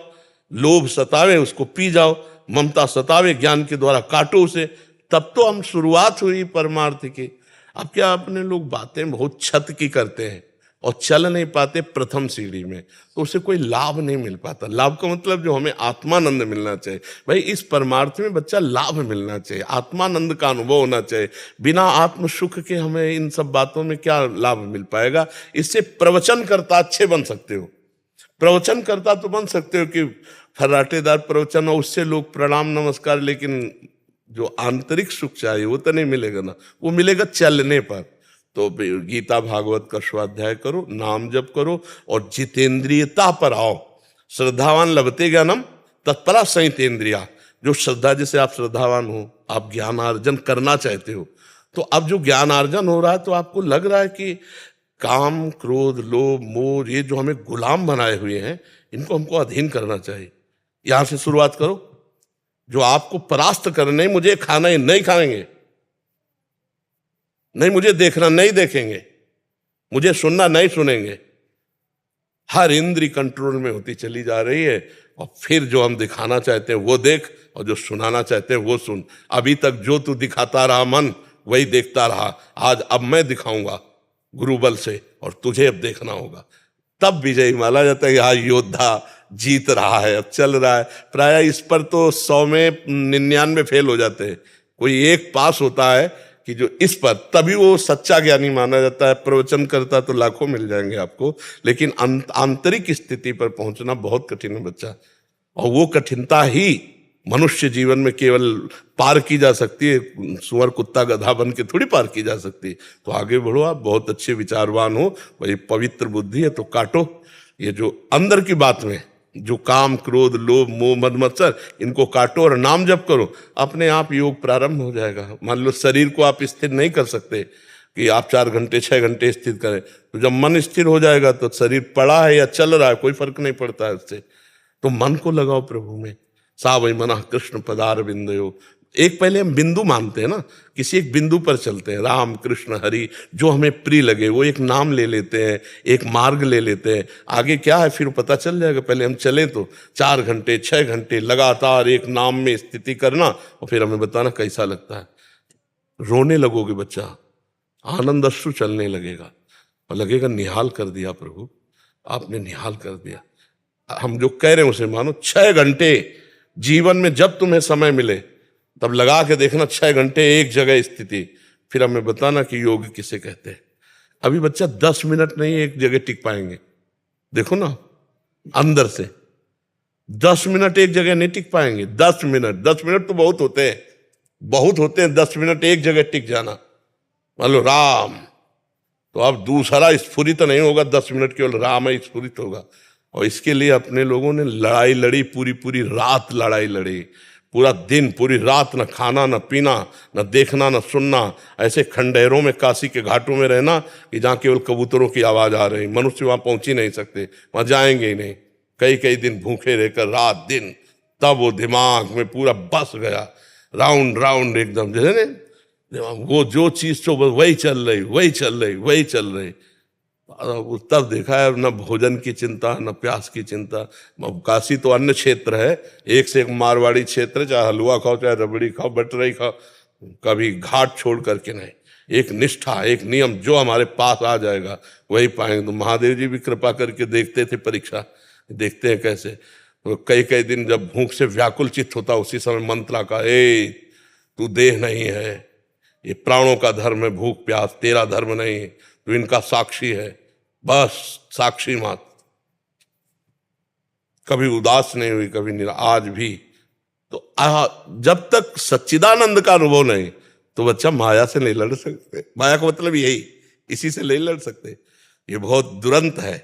C: लोभ सतावे उसको पी जाओ, ममता सतावे ज्ञान के द्वारा काटो उसे। तब तो हम शुरुआत हुई परमार्थ की। अब क्या अपने लोग बातें बहुत छत की करते हैं और चल नहीं पाते प्रथम सीढ़ी में, तो उसे कोई लाभ नहीं मिल पाता। लाभ का मतलब जो हमें आत्मानंद मिलना चाहिए। भाई इस परमार्थ में बच्चा लाभ मिलना चाहिए, आत्मानंद का अनुभव होना चाहिए। बिना आत्म सुख के हमें इन सब बातों में क्या लाभ मिल पाएगा? इससे प्रवचन करता अच्छे बन सकते हो, प्रवचन करता तो बन सकते हो कि फर्राटेदार प्रवचन हो, उससे लोग प्रणाम नमस्कार, लेकिन जो आंतरिक सुख चाहिए वो तो नहीं मिलेगा ना, वो मिलेगा चलने पर। तो गीता भागवत का स्वाध्याय करो, नाम जप करो, और जितेंद्रियता पर आओ। श्रद्धावान लभते ज्ञानम तत्परा संयतेंद्रिया। जो श्रद्धा, जैसे आप श्रद्धावान हो, आप ज्ञानार्जन करना चाहते हो, तो अब जो ज्ञानार्जन हो रहा है तो आपको लग रहा है कि काम क्रोध लोभ मोह, ये जो हमें गुलाम बनाए हुए हैं, इनको हमको अधीन करना चाहिए। यहां से शुरुआत करो। जो आपको परास्त करने, मुझे खाना ही नहीं खाएंगे, नहीं मुझे देखना नहीं देखेंगे, मुझे सुनना नहीं सुनेंगे, हर इंद्री कंट्रोल में होती चली जा रही है। और फिर जो हम दिखाना चाहते हैं वो देख, और जो सुनाना चाहते हैं वो सुन। अभी तक जो तू दिखाता रहा मन, वही देखता रहा। आज अब मैं दिखाऊंगा गुरु बल से, और तुझे अब देखना होगा। तब विजयी माना जाता है कि हाँ, योद्धा जीत रहा है, अब चल रहा है। प्राय इस पर तो 100 में 99 फेल हो जाते हैं, कोई एक पास होता है कि जो इस पर, तभी वो सच्चा ज्ञानी माना जाता है। प्रवचन करता तो लाखों मिल जाएंगे आपको, लेकिन आंतरिक स्थिति पर पहुंचना बहुत कठिन है बच्चा। और वो कठिनता ही मनुष्य जीवन में केवल पार की जा सकती है, सुअर कुत्ता गधा बन के थोड़ी पार की जा सकती। तो आगे बढ़ो, आप बहुत अच्छे विचारवान हो, वही पवित्र बुद्धि है, तो काटो ये जो अंदर की बात में जो काम क्रोध लोभ मोह मद मत्सर, इनको काटो और नाम जप करो। अपने आप योग प्रारंभ हो जाएगा। मान लो शरीर को आप स्थिर नहीं कर सकते कि आप 4 घंटे 6 घंटे स्थिर करें, तो जब मन स्थिर हो जाएगा तो शरीर पड़ा है या चल रहा है कोई फर्क नहीं पड़ता है उससे। तो मन को लगाओ प्रभु में। सा वै मनः कृष्ण पदार बिंदयो। एक पहले हम बिंदु मानते हैं ना, किसी एक बिंदु पर चलते हैं, राम कृष्ण हरि, जो हमें प्रिय लगे वो एक नाम ले लेते हैं, एक मार्ग ले लेते हैं। आगे क्या है फिर पता चल जाएगा। पहले हम चलें तो 4 घंटे 6 घंटे लगातार एक नाम में स्थिति करना, और फिर हमें बताना कैसा लगता है। रोने लगोगे बच्चा, आनंद अश्रु चलने लगेगा, और लगेगा निहाल कर दिया प्रभु। आपने निहाल कर दिया। हम जो कह रहे हैं उसे मानो। 6 घंटे जीवन में जब तुम्हें समय मिले तब लगा के देखना, 6 घंटे एक जगह स्थिति, फिर हमें बताना कि योग किसे कहते हैं। अभी बच्चा 10 मिनट नहीं एक जगह टिक पाएंगे, देखो ना अंदर से 10 मिनट एक जगह नहीं टिक पाएंगे। 10 मिनट तो बहुत होते हैं, बहुत होते हैं 10 मिनट एक जगह टिक जाना। मान लो राम, तो अब दूसरा स्फुरित नहीं होगा, 10 मिनट केवल राम ही स्फुरित होगा। और इसके लिए अपने लोगों ने लड़ाई लड़ी, पूरी पूरी रात लड़ाई लड़ी, पूरा दिन पूरी रात, न खाना न पीना, न देखना न सुनना, ऐसे खंडहरों में काशी के घाटों में रहना कि जहाँ केवल कबूतरों की आवाज आ रही, मनुष्य वहां पहुंच ही नहीं सकते, वहां जाएंगे ही नहीं। कई कई दिन भूखे रहकर रात दिन, तब वो दिमाग में पूरा बस गया, राउंड राउंड एकदम, जैसे वो जो चीज तो वही चल रही। तब देखा है न भोजन की चिंता न प्यास की चिंता। काशी तो अन्य क्षेत्र है, एक से एक मारवाड़ी क्षेत्र, चाहे हलवा खाओ चाहे रबड़ी खाओ बटरई खाओ, कभी घाट छोड़ करके नहीं। एक निष्ठा, एक नियम, जो हमारे पास आ जाएगा वही पाएंगे। तो महादेव जी भी कृपा करके देखते थे परीक्षा, देखते हैं कैसे। तो कई कई दिन जब भूख से व्याकुल चित्त होता, उसी समय मंत्रा का, ए तू देह नहीं है, ये प्राणों का धर्म है भूख प्यास, तेरा धर्म नहीं, तू इनका साक्षी है, बस साक्षी मात्र। कभी उदास नहीं हुई, कभी निराश, आज भी। तो जब तक सच्चिदानंद का अनुभव नहीं तो बच्चा माया से नहीं लड़ सकते। माया का मतलब यही, इसी से नहीं लड़ सकते। ये बहुत दुरंत है।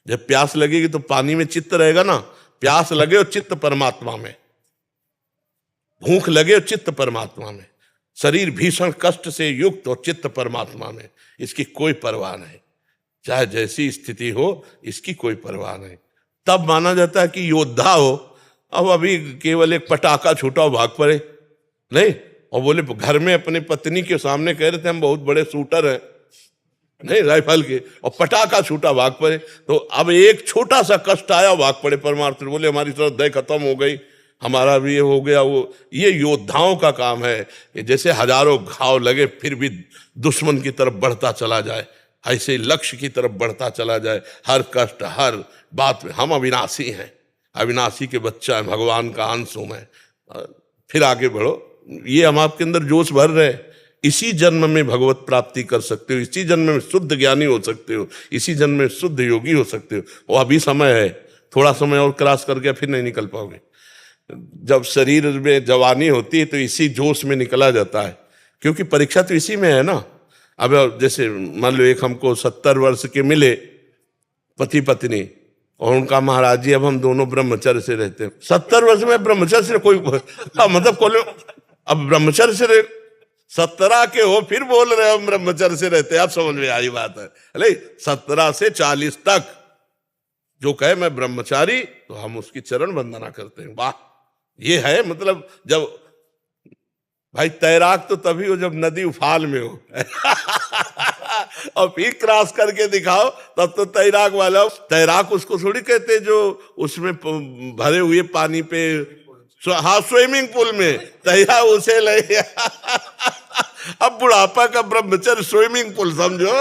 C: जब प्यास लगेगी तो पानी में चित्त रहेगा ना, प्यास लगे और चित्त परमात्मा में, भूख लगे और चित्त परमात्मा में, शरीर भीषण कष्ट से युक्त और चित्त परमात्मा में, इसकी कोई परवाह नहीं। चाहे जैसी स्थिति हो, इसकी कोई परवाह नहीं। तब माना जाता है कि योद्धा हो। अब अभी केवल एक पटाखा छूटा हो भाग पड़े नहीं, और बोले घर में अपने पत्नी के सामने कह रहे थे हम बहुत बड़े शूटर हैं नहीं राइफल के, और पटाखा छूटा भाग पड़े। तो अब एक छोटा सा कष्ट आया भाग पड़े परमार्थ, बोले हमारी श्रद्धा खत्म हो गई, हमारा भी ये हो गया वो। ये योद्धाओं का काम है कि जैसे हजारों घाव लगे फिर भी दुश्मन की तरफ बढ़ता चला जाए, ऐसे लक्ष्य की तरफ बढ़ता चला जाए। हर कष्ट हर बात में हम अविनाशी हैं, अविनाशी के बच्चा है, भगवान का अंश हूं मैं, फिर आगे बढ़ो। ये हम आपके अंदर जोश भर रहे हैं। इसी जन्म में भगवत प्राप्ति कर सकते हो, इसी जन्म में शुद्ध ज्ञानी हो सकते हो, इसी जन्म में शुद्ध योगी हो सकते हो। वो अभी समय है, थोड़ा समय और क्रॉस करके फिर नहीं निकल पाओगे। जब शरीर में जवानी होती है तो इसी जोश में निकला जाता है, क्योंकि परीक्षा तो इसी में है ना। अब जैसे मान लो एक हमको 70 वर्ष के मिले पति पत्नी, और उनका महाराज जी अब हम दोनों ब्रह्मचर्य से रहते हैं। 70 वर्ष में ब्रह्मचर्य से कोई मतलब कोई, अब ब्रह्मचर्य से 17 के हो फिर बोल रहे हम ब्रह्मचर्य से रहते हैं। आप समझ में आई बात है। अरे 17 से 40 तक जो कहे मैं ब्रह्मचारी, तो हम उसकी चरण वंदना करते हैं। वाह, ये है मतलब। जब भाई तैराक तो तभी हो जब नदी उफान में हो और फिर क्रॉस करके दिखाओ तब तो तैराक वाला हो। तैराक उसको थोड़ी कहते जो उसमें भरे हुए पानी पे, हाँ स्विमिंग पूल में तैरा उसे ले अब बुढ़ापा का ब्रह्मचर्य स्विमिंग पूल समझो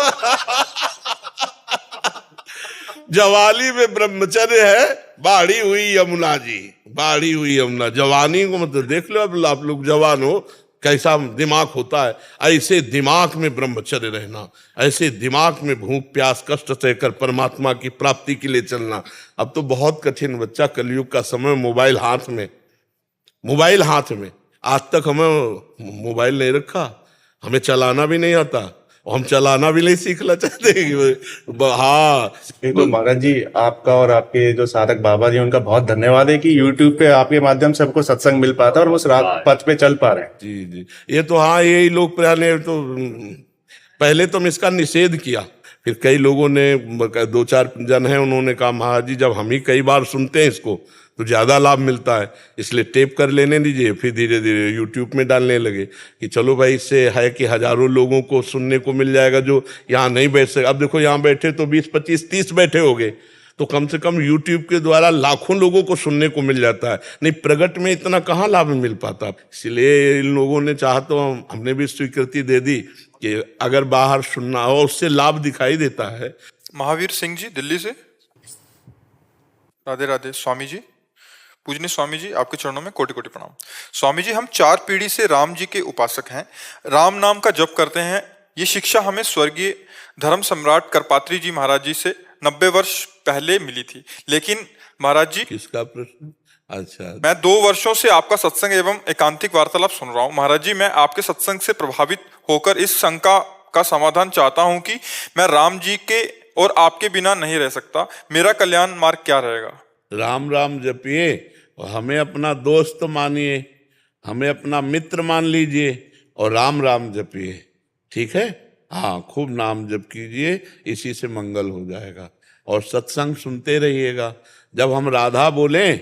C: जवानी में ब्रह्मचर्य है बाढ़ी हुई यमुना जी, बाढ़ी हुई यमुना। जवानी को मतलब देख लो, अब आप लोग जवान हो, कैसा दिमाग होता है। ऐसे दिमाग में ब्रह्मचर्य रहना, ऐसे दिमाग में भूख प्यास कष्ट सहकर परमात्मा की प्राप्ति के लिए चलना। अब तो बहुत कठिन बच्चा, कलयुग का समय, मोबाइल हाथ में, मोबाइल हाथ में। आज तक हमें मोबाइल नहीं रखा, हमें चलाना भी नहीं आता, और हम चलाना भी नहीं सीखना चाहते। हाँ,
F: तो महाराज जी आपका और आपके जो साधक बाबा जी उनका बहुत धन्यवाद है कि YouTube पे आपके माध्यम से सबको सत्संग मिल पाता है और वो उस रात पथ पे चल पा रहे हैं।
C: जी जी, ये तो हाँ, यही लोग ने तो पहले तो हम इसका निषेध किया, फिर कई लोगों ने, 2-4 जन हैं, उन्होंने कहा महाराज जी जब हम ही कई बार सुनते हैं इसको तो ज्यादा लाभ मिलता है, इसलिए टेप कर लेने दीजिए। फिर धीरे धीरे YouTube में डालने लगे कि चलो भाई इससे है कि हजारों लोगों को सुनने को मिल जाएगा जो यहाँ नहीं बैठ सके। अब देखो यहाँ बैठे तो 20, 25, 30 बैठे हो गए, तो कम से कम YouTube के द्वारा लाखों लोगों को सुनने को मिल जाता है। नहीं प्रगट में इतना कहाँ लाभ मिल पाता। इसलिए इन लोगों ने चाहा तो हमने भी स्वीकृति दे दी कि अगर बाहर सुनना हो उससे लाभ दिखाई देता है।
A: महावीर सिंह जी दिल्ली से। राधे राधे स्वामी जी। पूजनीय स्वामी जी, आपके चरणों में कोटि कोटि प्रणाम। स्वामी जी, हम 4 पीढ़ी से राम जी के उपासक हैं, राम नाम का जप करते हैं। ये शिक्षा हमें स्वर्गीय धर्म सम्राट करपात्री जी महाराज जी से 90 वर्ष पहले मिली थी। लेकिन महाराज जी,
C: किसका प्रश्न? अच्छा,
A: मैं 2 वर्षों से आपका सत्संग एवं एकांतिक वार्तालाप सुन रहा हूँ। महाराज जी, मैं आपके सत्संग से प्रभावित होकर इस शंका का समाधान चाहता हूँ कि मैं राम जी के और आपके बिना नहीं रह सकता। मेरा कल्याण मार्ग क्या रहेगा?
C: राम राम जपिए और हमें अपना दोस्त मानिए, हमें अपना मित्र मान लीजिए और राम राम जपिए, ठीक है? हाँ, खूब नाम जप कीजिए, इसी से मंगल हो जाएगा। और सत्संग सुनते रहिएगा। जब हम राधा बोलें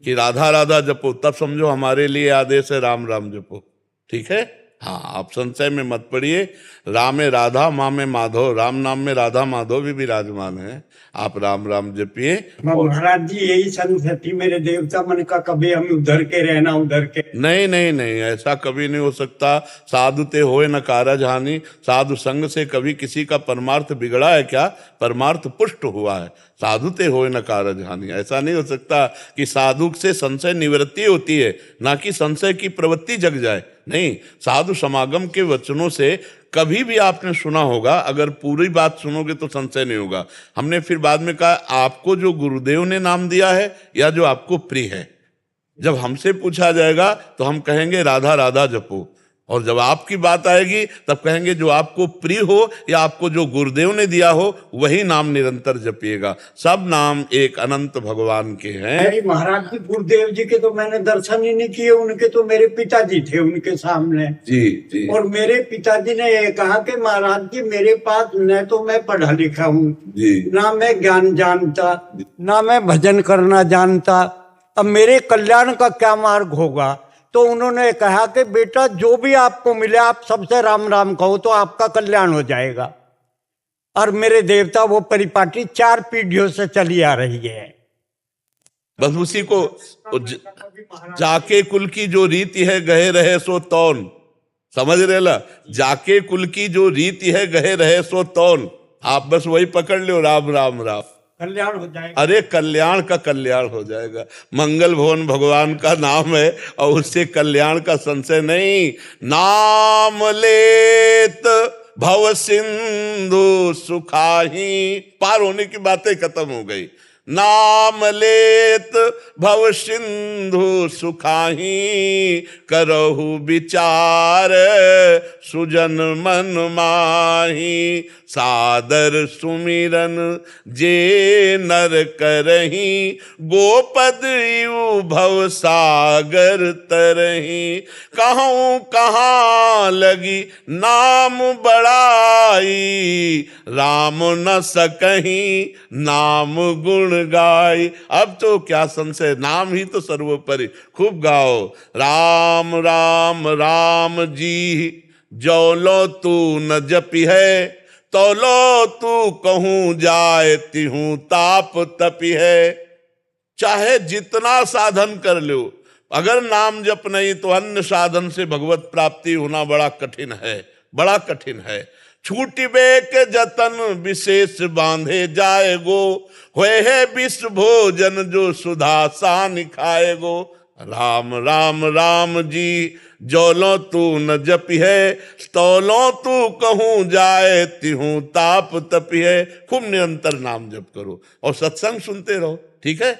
C: कि राधा राधा जपो, तब समझो हमारे लिए आदेश है राम राम जपो, ठीक है? हाँ, आप संशय में मत पड़िए। राम में राधा, माँ में माधव, राम नाम में राधा माधव भी विराजमान है। आप राम राम जपिए।
G: महाराज जी, यही संस्कृति मेरे देवता मन का, कभी हम उधर के रहना उधर के।
C: नहीं नहीं नहीं, ऐसा कभी नहीं हो सकता। साधु ते होए न कारज हानि। साधु संग से कभी किसी का परमार्थ बिगड़ा है क्या? परमार्थ पुष्ट हुआ है। साधु ते होए न कारज हानि, ऐसा नहीं हो सकता कि साधु से संशय निवृत्ति होती है, ना कि संशय की प्रवृत्ति जग जाए। नहीं, साधु समागम के वचनों से कभी भी आपने सुना होगा, अगर पूरी बात सुनोगे तो संशय नहीं होगा। हमने फिर बाद में कहा, आपको जो गुरुदेव ने नाम दिया है या जो आपको प्रिय है। जब हमसे पूछा जाएगा तो हम कहेंगे राधा राधा जपो, और जब आपकी बात आएगी तब कहेंगे जो आपको प्रिय हो या आपको जो गुरुदेव ने दिया हो वही नाम निरंतर जपिएगा। सब नाम एक अनंत भगवान के हैं।
G: अरे महाराज जी, गुरुदेव जी के तो मैंने दर्शन ही नहीं किए, उनके तो मेरे पिताजी थे उनके सामने।
C: जी जी।
G: और मेरे पिताजी ने ये कहा कि महाराज जी, मेरे पास न तो मैं पढ़ा लिखा हूँ, ना मैं ज्ञान जानता, ना मैं भजन करना जानता, अब मेरे कल्याण का क्या मार्ग होगा? तो उन्होंने कहा कि बेटा, जो भी आपको मिले आप सबसे राम राम कहो तो आपका कल्याण हो जाएगा। और मेरे देवता वो परिपाटी 4 पीढ़ियों से चली आ रही है।
C: बस उसी को जाके कुल की जो रीति है गहे रहे सो तौन, समझ रहे ला? जाके कुल की जो रीति है गहे रहे सो तौन, आप बस वही पकड़ लो, राम राम राम,
G: कल्याण हो जाएगा।
C: अरे कल्याण का कल्याण हो जाएगा। मंगल भवन भगवान का नाम है और उससे कल्याण का संशय नहीं। नाम लेत भव सिंधु सुखाही, पार होने की बातें खत्म हो गई। नाम लेत भव सिंधु सुखाही, करहु विचार सुजन मन माही, सादर सुमिरन जे नर करही, गोपद यू भव सागर तरही, कहूँ कहाँ लगी नाम बड़ाई, राम न सकहीं नाम गुण गाय। अब तो क्या संशय, नाम ही तो सर्वोपरि, खूब गाओ। राम राम राम जी जो लो तू न जपी है, तो लो तू कहूँ जाए तिहूँ ताप तपी है। चाहे जितना साधन कर लो, अगर नाम जप नहीं तो अन्य साधन से भगवत प्राप्ति होना बड़ा कठिन है, बड़ा कठिन है। छूटिबे के जतन विशेष बांधे जाएगो, होए है विश्व भोजन जो सुधा सान खाएगो। राम राम राम जी जोलो तू न जपी है, तौलो तू कहूँ जाए तिहूँ ताप तपी है। खूब निरंतर नाम जप करो और सत्संग सुनते रहो, ठीक है?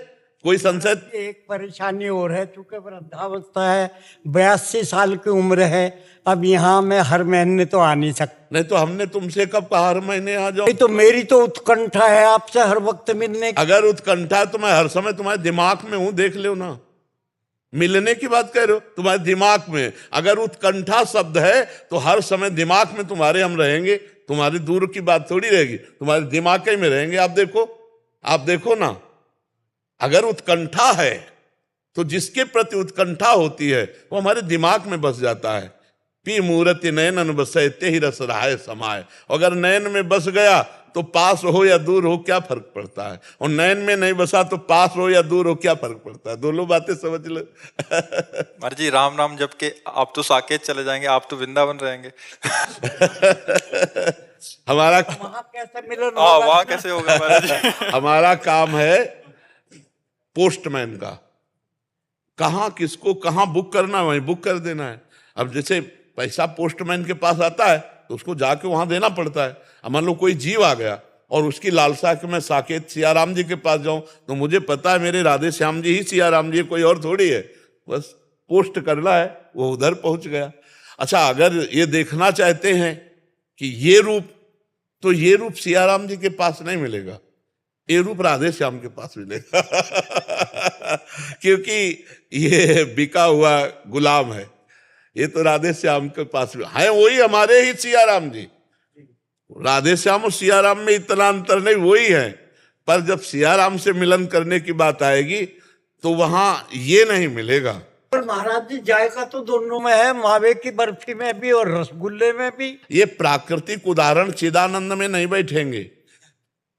C: कोई संशय?
G: एक परेशानी और है, चूंकि वृद्धावस्था है, 82 साल की उम्र है, अब यहाँ मैं हर महीने तो आ नहीं सकता।
C: नहीं तो हमने तुमसे कब कहा हर महीने आ जाओ?
G: तो मेरी तो उत्कंठा है आपसे हर वक्त मिलने की।
C: अगर उत्कंठा तो मैं हर समय तुम्हारे दिमाग में हूं, देख लो ना। मिलने की बात कह रहे हो, तुम्हारे दिमाग में अगर उत्कंठा शब्द है तो हर समय दिमाग में तुम्हारे हम रहेंगे। तुम्हारी दूर की बात थोड़ी रहेगी, तुम्हारे दिमाग में रहेंगे। आप देखो ना, अगर उत्कंठा है तो जिसके प्रति उत्कंठा होती है वो हमारे दिमाग में बस जाता है। पी मूर्ति नयनन बसे ते ही रस रहाय समाय। अगर नयन में बस गया तो पास हो या दूर हो क्या फर्क पड़ता है, और नयन में नहीं बसा तो पास हो या दूर हो क्या फर्क पड़ता है। दोनों बातें समझ लो।
A: महाराज जी, राम राम जप के आप तो साकेत चले जाएंगे, आप तो वृंदावन रहेंगे।
G: वहाँ कैसे मिलन
A: वहाँ कैसे होगा महाराज जी?
C: हमारा काम है पोस्टमैन का। कहाँ किसको कहाँ बुक करना है वहीं बुक कर देना है। अब जैसे पैसा पोस्टमैन के पास आता है तो उसको जाके वहां देना पड़ता है। अब मान लो कोई जीव आ गया और उसकी लालसा कि मैं साकेत सियाराम जी के पास जाऊं, तो मुझे पता है मेरे राधे श्याम जी ही सियाराम जी, कोई और थोड़ी है, बस पोस्ट करना है, वो उधर पहुंच गया। अच्छा, अगर ये देखना चाहते हैं कि ये रूप, तो ये रूप सियाराम जी के पास नहीं मिलेगा, ये रूप राधे श्याम के पास मिलेगा क्योंकि ये बिका हुआ गुलाम है, ये तो राधे श्याम के पास है, वही हमारे ही सियाराम जी। राधे श्याम और सियाराम में इतना अंतर नहीं, वही है। पर जब सियाराम से मिलन करने की बात आएगी तो वहां ये नहीं मिलेगा।
G: पर महाराज जी जायका तो दोनों में है, मावे की बर्फी में भी और रसगुल्ले में भी।
C: ये प्राकृतिक उदाहरण चिदानंद में नहीं बैठेंगे।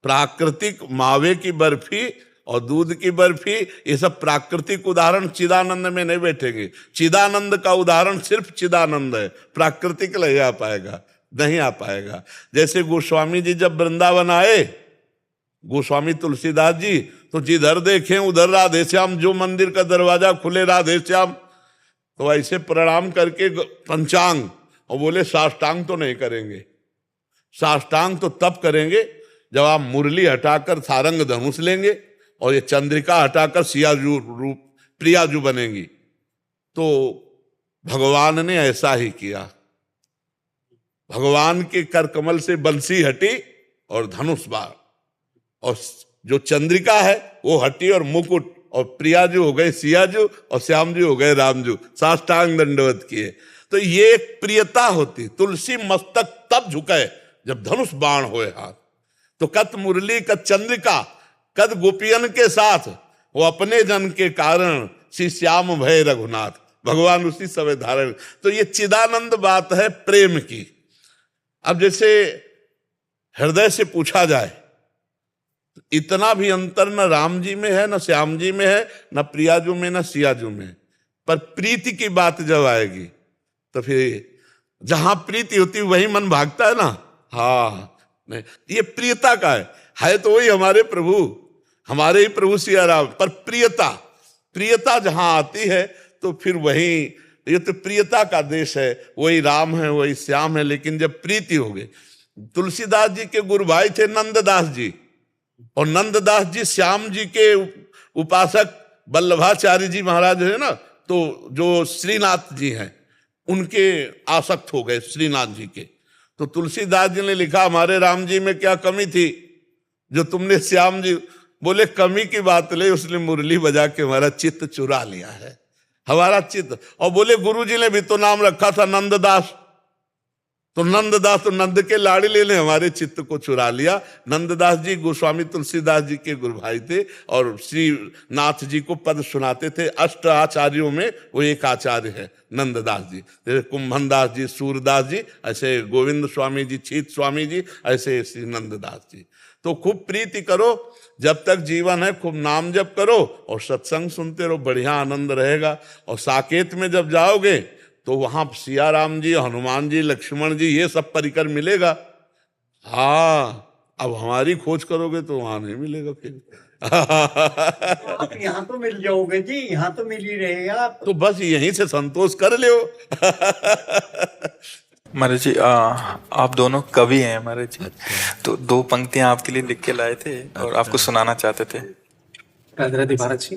C: प्राकृतिक मावे की बर्फी और दूध की बर्फी, ये सब प्राकृतिक उदाहरण चिदानंद में नहीं बैठेंगे। चिदानंद का उदाहरण सिर्फ चिदानंद है, प्राकृतिक नहीं आ पाएगा, नहीं आ पाएगा। जैसे गोस्वामी जी जब वृंदावन आए, गोस्वामी तुलसीदास जी, तो जिधर देखें उधर राधे श्याम, जो मंदिर का दरवाजा खुले राधे श्याम, तो ऐसे प्रणाम करके पंचांग, और बोले साष्टांग तो नहीं करेंगे, साष्टांग तो तब करेंगे जब आप मुरली हटाकर सारंग धनुष लेंगे और ये चंद्रिका हटाकर सियाजू रूप प्रियाजू बनेंगी। तो भगवान ने ऐसा ही किया, भगवान के कर कमल से बंसी हटी और धनुष बाण, और जो चंद्रिका है वो हटी और मुकुट, और प्रियाजू हो गए सियाजू और श्यामजू हो गए रामजू, साष्टांग दंडवत किए। तो ये एक प्रियता होती। तुलसी मस्तक तब झुके जब धनुष बाण होए हाथ। तो कत मुरली कत चंद्रिका कद गोपियन के साथ, वो अपने जन के कारण श्री श्याम भय रघुनाथ, भगवान उसी समय धारण। तो ये चिदानंद बात है प्रेम की। अब जैसे हृदय से पूछा जाए, इतना भी अंतर न राम जी में है, न श्याम जी में है, न प्रियाजू में, न सियाजू में। पर प्रीति की बात जब आएगी तो फिर जहां प्रीति होती वही मन भागता है ना। हाँ, नहीं, ये प्रियता का है तो वही हमारे प्रभु, हमारे ही प्रभु सिया राम। पर प्रियता, प्रियता जहां आती है तो फिर वही, ये तो प्रियता का देश है, वही राम है, वही श्याम है। लेकिन जब प्रीति हो गई, तुलसीदास जी के गुरु भाई थे नंददास जी, और नंददास जी श्याम जी के उपासक वल्लभाचार्य जी महाराज है ना, तो जो श्रीनाथ जी हैं उनके आसक्त हो गए श्रीनाथ जी के। तो तुलसीदास जी ने लिखा, हमारे राम जी में क्या कमी थी जो तुमने श्याम जी, बोले कमी की बात ले, उसने मुरली बजा के हमारा चित्त चुरा लिया है, हमारा चित्त। और बोले गुरु जी ने भी तो नाम रखा था नंददास, तो नंददास तो नंद के लाड़ले ने हमारे चित्त को चुरा लिया। नंददास जी गोस्वामी तुलसीदास जी के गुरु भाई थे और श्री नाथ जी को पद सुनाते थे। अष्ट आचार्यों में वो एक आचार्य है नंददास जी। जैसे कुंभनदास जी, सूरदास जी, ऐसे गोविंद स्वामी जी, छीत स्वामी जी, ऐसे श्री नंददास जी। तो खूब प्रीति करो, जब तक जीवन है खूब नाम जप करो और सत्संग सुनते रहो, बढ़िया आनंद रहेगा। और साकेत में जब जाओगे तो वहां सिया राम जी, हनुमान जी, लक्ष्मण जी, ये सब परिकर मिलेगा। हाँ, अब हमारी खोज करोगे तो वहां नहीं मिलेगा फिर
G: आप यहाँ तो मिल जाओगे जी, यहाँ तो मिल ही रहेगा आप।
C: तो बस यहीं से संतोष कर लो
H: महाराज जी, आप दोनों कवि हैं महाराज जी, तो दो पंक्तियां आपके लिए लिख के लाए थे और आपको सुनाना चाहते थे।
I: राधे राधे महाराज जी,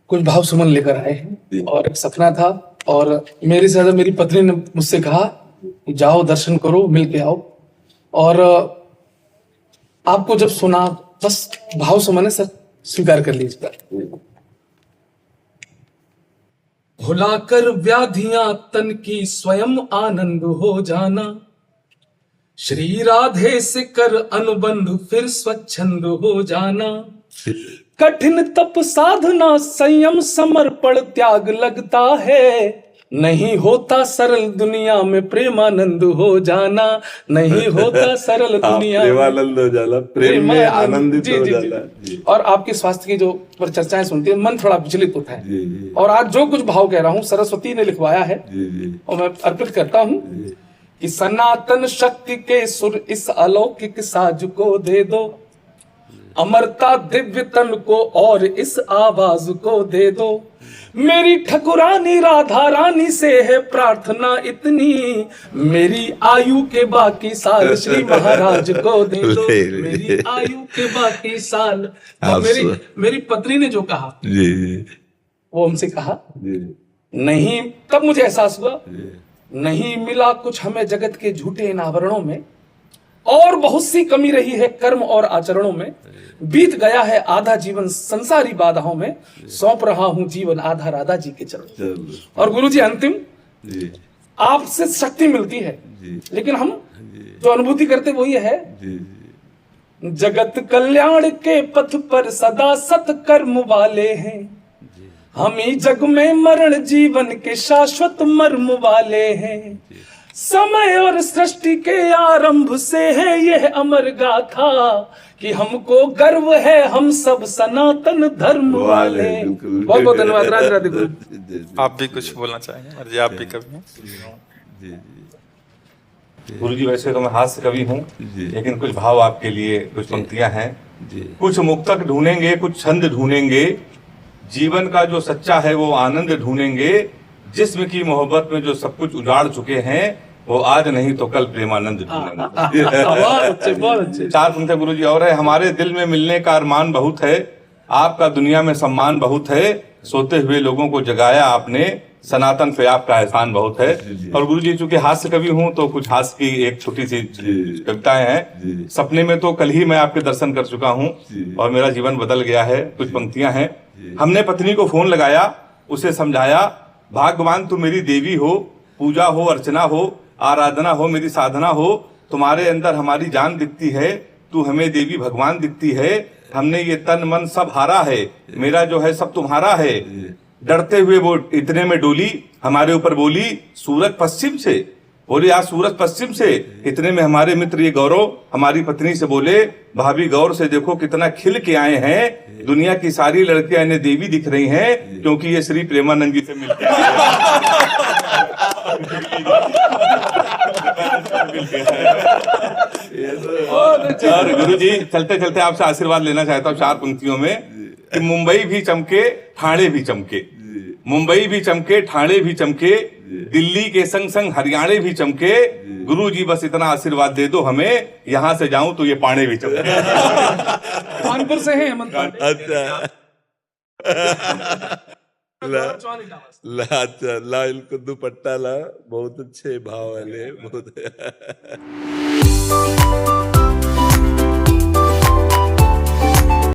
I: कुछ भाव सुमन लेकर आए हैं। और एक सपना था, और मेरे से ज्यादा मेरी पत्नी ने मुझसे कहा जाओ दर्शन करो, मिल के आओ। और आपको जब सुना, बस भाव सुमन है सर, स्वीकार कर लीजिए। भुलाकर व्याधियां तन की स्वयं आनंद हो जाना, श्री राधे से कर अनुबंध फिर स्वच्छंद हो जाना। कठिन तप साधना संयम समर्पण त्याग लगता है, नहीं होता सरल दुनिया में प्रेमानंद हो जाना, नहीं होता सरल दुनिया में
C: प्रेमानंद हो जाना, प्रेम में आनंदित हो जाना।
I: और आपके स्वास्थ्य की जो पर चर्चाएं सुनती है, मन थोड़ा विचलित होता है। और आज जो कुछ भाव कह रहा हूँ सरस्वती ने लिखवाया है और मैं अर्पित करता हूँ कि सनातन शक्ति के सुर इस अलौकिक साज को दे दो, अमरता दिव्य तन को और इस आवाज को दे दो। मेरी ठकुरानी राधा रानी से है प्रार्थना इतनी, मेरी आयु के बाकी साल श्री महाराज को दे दो। मेरी आयु के बाकी साल। तो मेरी पत्नी ने जो कहा वो हमसे कहा नहीं, तब मुझे एहसास हुआ नहीं मिला कुछ हमें जगत के झूठे इन आवरणों में, और बहुत सी कमी रही है कर्म और आचरणों में। बीत गया है आधा जीवन संसारी बाधाओं में, सौंप रहा हूं जीवन आधा राधा जी के चरणों। और गुरु जी अंतिम, आपसे शक्ति मिलती है, लेकिन हम जो अनुभूति करते वो ये है, जगत कल्याण के पथ पर सदा सत्कर्म वाले हैं, हम ही जग में मरण जीवन के शाश्वत मर्म वाले हैं। समय और सृष्टि के आरंभ से है यह अमर गाथा, कि हमको गर्व है हम सब सनातन धर्म वाले। बहुत बहुत धन्यवाद। राधे राधे गुरु।
H: आप भी कुछ बोलना चाहेंगे महाराज जी? आप भी कवि हैं?
E: गुरु जी, वैसे तो मैं हास्य कवि हूँ, लेकिन कुछ भाव आपके लिए, कुछ पंक्तियां हैं। कुछ मुक्तक ढूंढेंगे, कुछ छंद ढूंढेंगे, जीवन का जो सच्चा है वो आनंद ढूंढेंगे, जिस्म की मोहब्बत में जो सब कुछ उजाड़ चुके हैं वो आज नहीं तो कल प्रेमानंद ढूंढेंगे। चार पंक्तियां गुरु जी और है। हमारे दिल में मिलने का अरमान बहुत है, आपका दुनिया में सम्मान बहुत है, सोते हुए लोगों को जगाया आपने, सनातन पे आपका एहसान बहुत है। और गुरु जी चूंकि हास्य कवि हूँ तो कुछ हास्य की एक छोटी सी कविताएं हैं। सपने में तो कल ही मैं आपके दर्शन कर चुका हूँ और मेरा जीवन बदल गया है। कुछ पंक्तियां हैं। हमने पत्नी को फोन लगाया, उसे समझाया, भाग्यवान तू मेरी देवी हो, पूजा हो अर्चना हो आराधना हो मेरी साधना हो, तुम्हारे अंदर हमारी जान दिखती है, तू हमें देवी भगवान दिखती है, हमने ये तन मन सब हारा है, मेरा जो है सब तुम्हारा है। डरते हुए वो इतने में डोली, हमारे ऊपर बोली सूरज पश्चिम से, बोले आज सूरज पश्चिम से। इतने में हमारे मित्र ये गौरव हमारी पत्नी से बोले, भाभी गौर से देखो कितना खिल के आए हैं, दुनिया की सारी लड़कियां इन्हें देवी दिख रही हैं, क्योंकि ये श्री प्रेमानंद जी से मिलते और गुरु जी चलते चलते आपसे आशीर्वाद लेना चाहता हूँ चार पंक्तियों में, कि मुंबई भी चमके ठाणे भी चमके, मुंबई भी चमके ठाणे भी चमके, दिल्ली के संग संग हरियाणे भी चमके, गुरु जी बस इतना आशीर्वाद दे दो हमें, यहाँ से जाऊं तो ये पाणे भी चमके।
I: कानपुर से है हेमंत पांडे।
C: अच्छा ला इनको दुपट्टा ला, बहुत अच्छे भाव वाले, बहुत